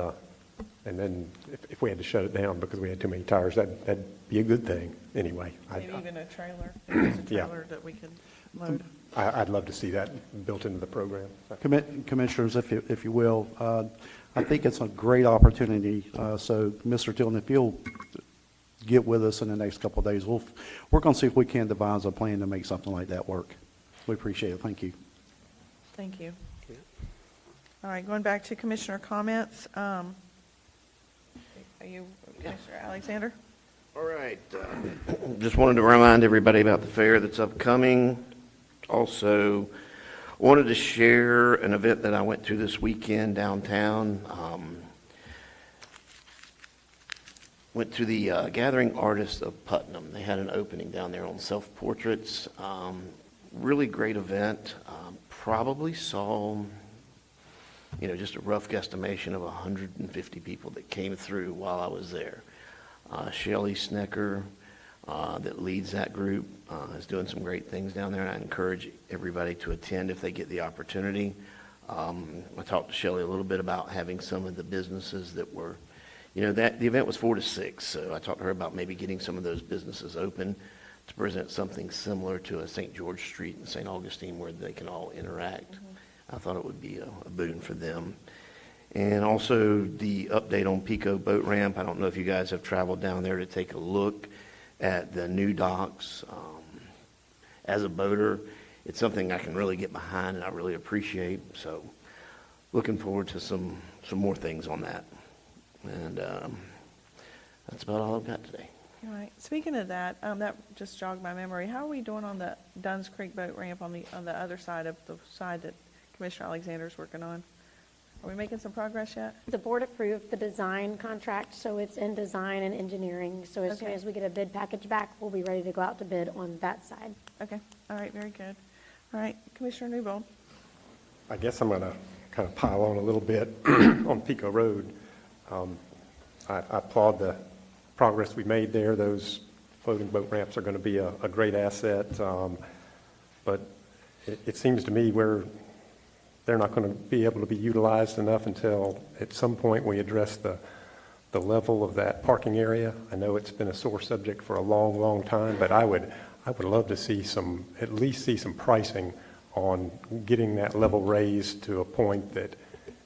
Speaker 19: and then if we had to shut it down because we had too many tires, that'd be a good thing anyway.
Speaker 1: Maybe even a trailer, if there's a
Speaker 19: Yeah.
Speaker 1: trailer that we could load.
Speaker 19: I'd love to see that built into the program.
Speaker 6: Commissioners, if you will, I think it's a great opportunity. So, Mr. Tilden, if you'll get with us in the next couple of days, we're going to see if we can devise a plan to make something like that work. We appreciate it. Thank you.
Speaker 1: Thank you. All right, going back to commissioner comments. Are you, Commissioner Alexander?
Speaker 7: All right. Just wanted to remind everybody about the fair that's upcoming. Also, wanted to share an event that I went to this weekend downtown. Went to the Gathering Artists of Putnam. They had an opening down there on self-portraits. Really great event. Probably saw, just a rough guesstimation of 150 people that came through while I was there. Shelley Snecker, that leads that group, is doing some great things down there, and I encourage everybody to attend if they get the opportunity. I talked to Shelley a little bit about having some of the businesses that were, that the event was 4 to 6, so I talked to her about maybe getting some of those businesses open to present something similar to a St. George Street and St. Augustine where they can all interact. I thought it would be a boon for them. And also the update on Pico Boat Ramp. I don't know if you guys have traveled down there to take a look at the new docks. As a boater, it's something I can really get behind and I really appreciate. So looking forward to some more things on that. And that's about all I've got today.
Speaker 1: All right. Speaking of that, that just jogged my memory. How are we doing on the Dunn's Creek boat ramp on the other side of the side that Commissioner Alexander's working on? Are we making some progress yet?
Speaker 13: The board approved the design contract, so it's in design and engineering. So as soon as we get a bid package back, we'll be ready to go out to bid on that side.
Speaker 1: Okay. All right. Very good. All right. Commissioner Newbold.
Speaker 19: I guess I'm going to kind of pile on a little bit on Pico Road. I applaud the progress we made there. Those floating boat ramps are going to be a great asset. But it seems to me they're not going to be able to be utilized enough until at some point we address the level of that parking area. I know it's been a sore subject for a long, long time, but I would love to at least see some pricing on getting that level raised to a point that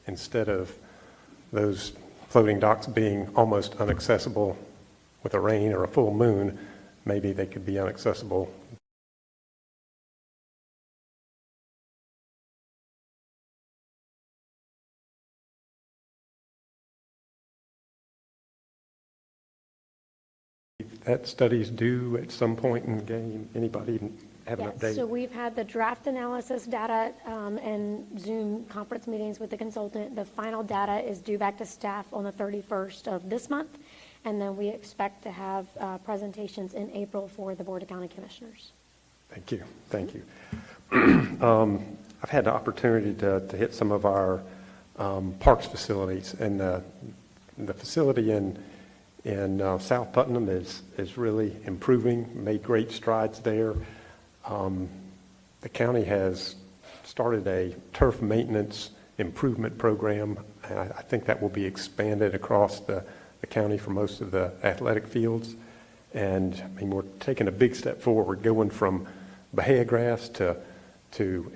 Speaker 19: instead of those floating docks being almost inaccessible with a rain or a full moon, maybe they could be inaccessible. That study's due at some point in the game. Anybody have an update?
Speaker 13: So we've had the draft analysis data and Zoom conference meetings with the consultant. The final data is due back to staff on the 31st of this month. And then we expect to have presentations in April for the Board of County Commissioners.
Speaker 19: Thank you. Thank you. I've had the opportunity to hit some of our parks facilities, and the facility in South Putnam is really improving, made great strides there. The county has started a turf maintenance improvement program, and I think that will be expanded across the county for most of the athletic fields. And I mean, we're taking a big step forward, going from Bahia grass to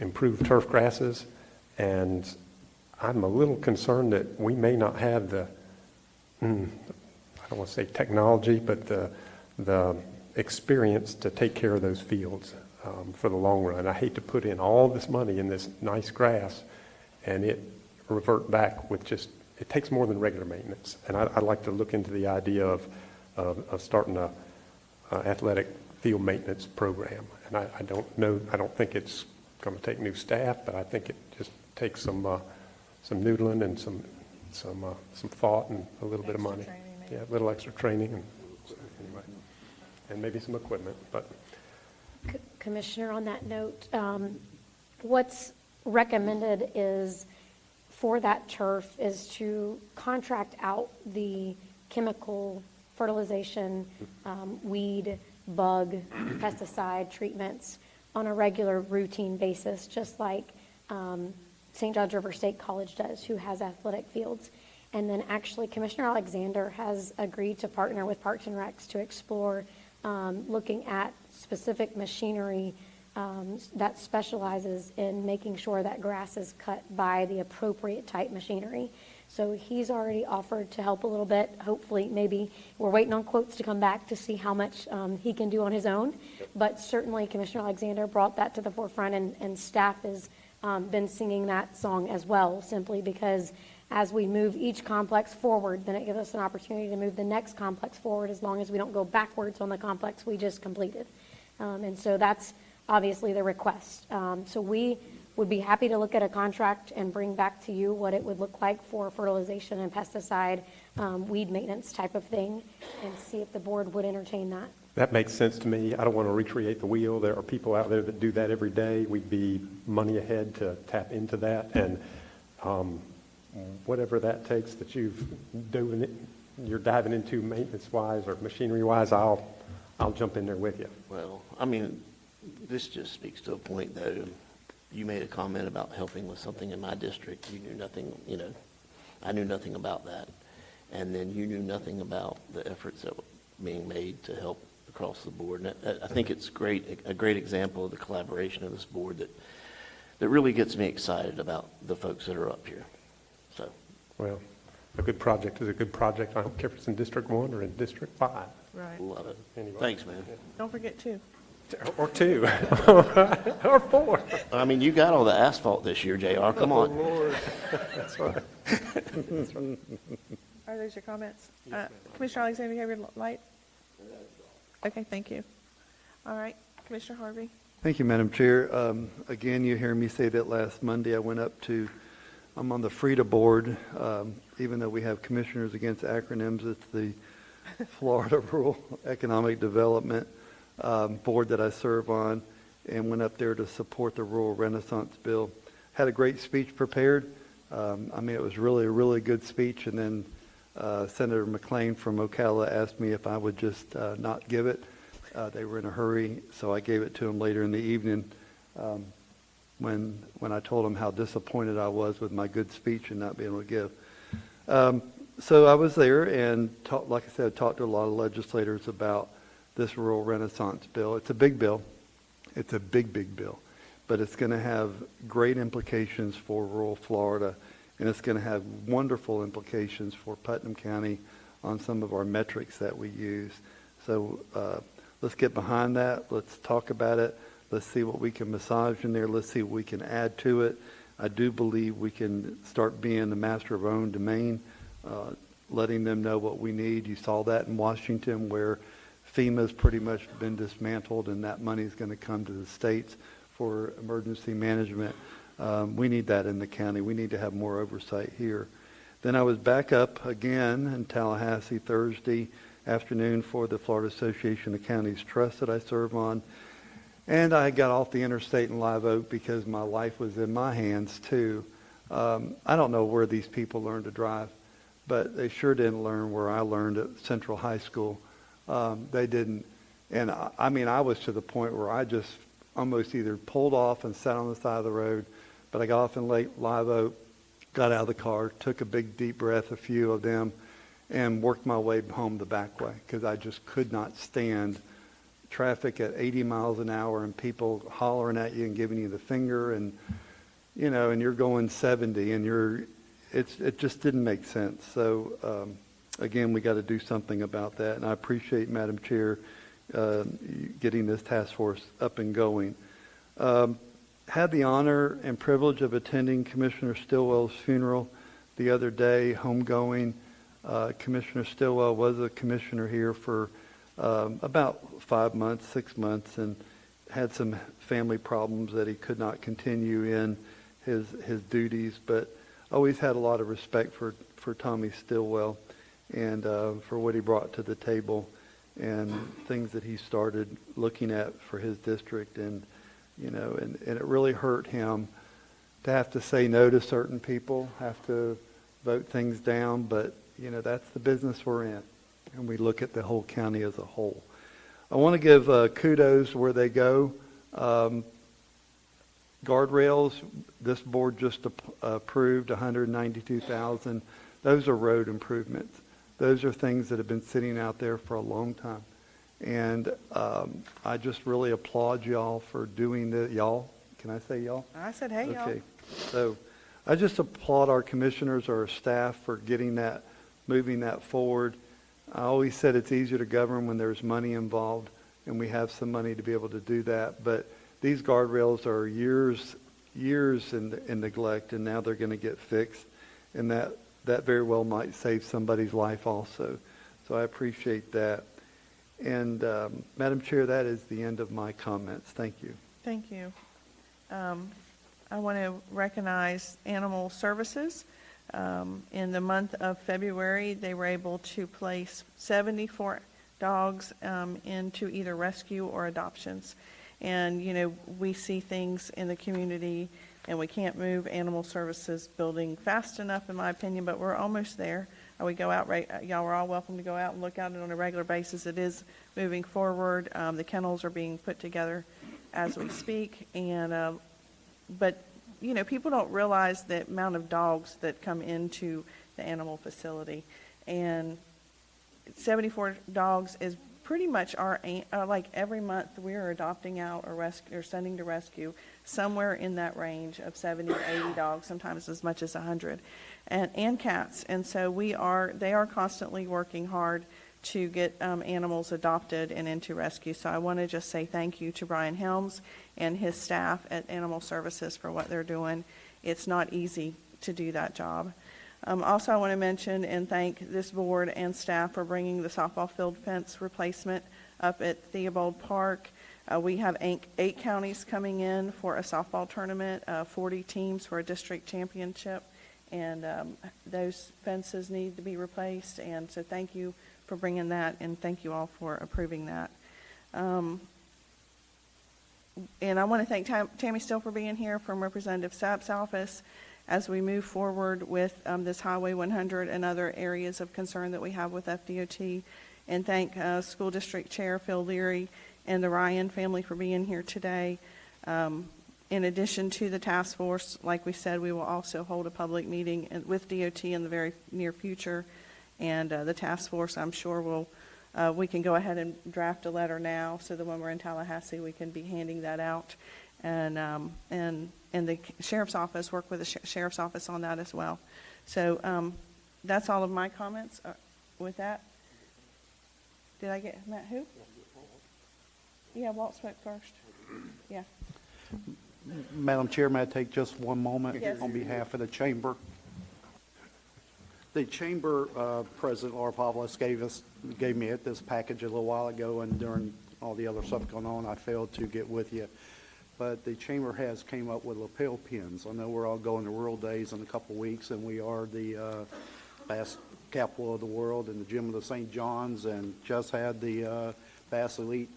Speaker 19: improved turf grasses. And I'm a little concerned that we may not have I don't want to say technology, but the experience to take care of those fields for the long run. I hate to put in all this money in this nice grass and it revert back with it takes more than regular maintenance. And I'd like to look into the idea of starting a athletic field maintenance program. And I don't know, I don't think it's going to take new staff, but I think it just takes some noodling and some thought and a little bit of money. Yeah, a little extra training and so anyway, and maybe some equipment, but.
Speaker 13: Commissioner, on that note, what's recommended is for that turf is to contract out the chemical fertilization, weed, bug, pesticide treatments on a regular routine basis, just like St. George River State College does, who has athletic fields. And then actually Commissioner Alexander has agreed to partner with Parks and Recs to explore looking at specific machinery that specializes in making sure that grass is cut by the appropriate type machinery. So he's already offered to help a little bit. Hopefully, maybe we're waiting on quotes to come back to see how much he can do on his own. But certainly Commissioner Alexander brought that to the forefront, and staff has been singing that song as well, simply because as we move each complex forward, then it gives us an opportunity to move the next complex forward as long as we don't go backwards on the complex we just completed. And so that's obviously the request. So we would be happy to look at a contract and bring back to you what it would look like for fertilization and pesticide, weed maintenance type of thing, and see if the board would entertain that.
Speaker 19: That makes sense to me. I don't want to recreate the wheel. There are people out there that do that every day. We'd be money ahead to tap into that, and whatever that takes that you're diving into maintenance-wise or machinery-wise, I'll jump in there with you.
Speaker 7: Well, I mean, this just speaks to a point, though. You made a comment about helping with something in my district. You knew nothing, I knew nothing about that. And then you knew nothing about the efforts that were being made to help across the board. And I think it's a great example of the collaboration of this board that really gets me excited about the folks that are up here. So,
Speaker 19: well, a good project is a good project. I don't care if it's in District 1 or in District 5.
Speaker 1: Right.
Speaker 7: love it.
Speaker 19: Anyway.
Speaker 7: Thanks, man.
Speaker 1: Don't forget 2.
Speaker 19: Or 2. Or 4.
Speaker 7: I mean, you got all the asphalt this year, JR. Come on.
Speaker 19: Oh, Lord. That's right. That's right.
Speaker 1: Are those your comments? Commissioner Alexander, you have your light? Okay, thank you. All right, Commissioner Harvey.
Speaker 3: Thank you, Madam Chair. Again, you hear me say that last Monday I'm on the FREDA board. Even though we have commissioners against acronyms, it's the Florida Rural Economic Development board that I serve on, and went up there to support the Rural Renaissance Bill. Had a great speech prepared. It was really a really good speech, and then Senator McClain from Ocala asked me if I would just not give it. They were in a hurry, so I gave it to them later in the evening when I told them how disappointed I was with my good speech and not being able to give. So I was there and, like I said, talked to a lot of legislators about this Rural Renaissance Bill. It's a big bill. It's a big, big bill. But it's going to have great implications for rural Florida, and it's going to have wonderful implications for Putnam County on some of our metrics that we use. So let's get behind that. Let's talk about it. Let's see what we can massage in there. Let's see what we can add to it. I do believe we can start being the master of our own domain, letting them know what we need. You saw that in Washington, where FEMA's pretty much been dismantled, and that money is going to come to the states for emergency management. We need that in the county. We need to have more oversight here. Then I was back up again in Tallahassee Thursday afternoon for the Florida Association of Counties Trust that I serve on. And I got off the interstate in Live Oak because my life was in my hands too. I don't know where these people learned to drive, but they sure didn't learn where I learned at Central High School. They didn't. And I was to the point where I just almost either pulled off and sat on the side of the road, but I got off in Live Oak, got out of the car, took a big deep breath, a few of them, and worked my way home the back way because I just could not stand traffic at 80 miles an hour and people hollering at you and giving you the finger, and and you're going 70 and it just didn't make sense. So again, we got to do something about that, and I appreciate, Madam Chair, getting this task force up and going. Had the honor and privilege of attending Commissioner Stillwell's funeral the other day, homegoing. Commissioner Stillwell was a commissioner here for about 5 months, 6 months, and had some family problems that he could not continue in his duties, but always had a lot of respect for Tommy Stillwell and for what he brought to the table and things that he started looking at for his district. And, you know, and it really hurt him to have to say no to certain people, have to vote things down, but, you know, that's the business we're in, and we look at the whole county as a whole. I want to give kudos where they go. Guardrails, this board just approved $192,000. Those are road improvements. Those are things that have been sitting out there for a long time. And I just really applaud y'all for doing the, y'all, can I say y'all?
Speaker 1: I said, hey, y'all.
Speaker 3: Okay, so I just applaud our commissioners, our staff for getting that, moving that forward. I always said it's easier to govern when there's money involved, and we have some money to be able to do that. But these guardrails are years in neglect, and now they're going to get fixed, and that very well might save somebody's life also. So I appreciate that. And Madam Chair, that is the end of my comments. Thank you.
Speaker 1: Thank you. I want to recognize Animal Services. In the month of February, they were able to place 74 dogs into either rescue or adoptions. And, you know, we see things in the community, and we can't move Animal Services building fast enough, in my opinion, but we're almost there. We go out, y'all are all welcome to go out and look at it on a regular basis. It is moving forward. The kennels are being put together as we speak. And, but, you know, people don't realize the amount of dogs that come into the animal facility. And 74 dogs is pretty much like every month we are adopting out or sending to rescue somewhere in that range of 70 to 80 dogs, sometimes as much as 100, and cats. And so they are constantly working hard to get animals adopted and into rescue. So I want to just say thank you to Brian Helms and his staff at Animal Services for what they're doing. It's not easy to do that job. Also, I want to mention and thank this board and staff for bringing the softball field fence replacement up at Theobald Park. We have 8 counties coming in for a softball tournament, 40 teams for a district championship, and those fences need to be replaced. And so thank you for bringing that, and thank you all for approving that. And I want to thank Tammy Still for being here from Representative Sapp's office as we move forward with this Highway 100 and other areas of concern that we have with FDOT. And thank School District Chair Phil Leary and the Ryan family for being here today. In addition to the task force, like we said, we will also hold a public meeting with DOT in the very near future. And the task force, I'm sure, we can go ahead and draft a letter now so that when we're in Tallahassee, we can be handing that out. And the sheriff's office, work with the sheriff's office on that as well. So that's all of my comments. With that, did I get Matt? Who? Yeah, Walt spoke first. Yeah.
Speaker 6: Madam Chair, may I take just one moment
Speaker 1: Yes.
Speaker 6: on behalf of the chamber? The chamber president, Laura Pavlis, gave me this package a little while ago, and during all the other stuff going on, I failed to get with you. But the chamber has came up with lapel pins. I know we're all going to World Days in a couple of weeks, and we are the bass capital of the world and the gym of the St. John's, and just had the Bass Elite.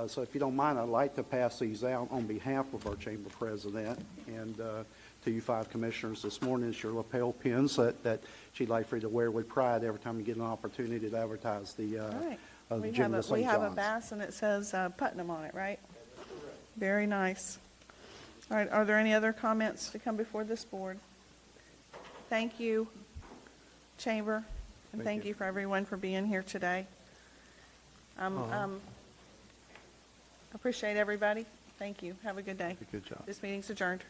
Speaker 6: So if you don't mind, I'd like to pass these out on behalf of our chamber president and to you 5 commissioners this morning. It's your lapel pins that she'd like for you to wear with pride every time you get an opportunity to advertise the
Speaker 1: All right.
Speaker 6: gym of the St.
Speaker 1: We have a
Speaker 6: John's.
Speaker 1: bass, and it says Putnam on it, right? Very nice. All right, are there any other comments to come before this board? Thank you, Chamber, and thank you for everyone for being here today. Appreciate everybody. Thank you. Have a good day.
Speaker 3: Good job.
Speaker 1: This meeting's adjourned.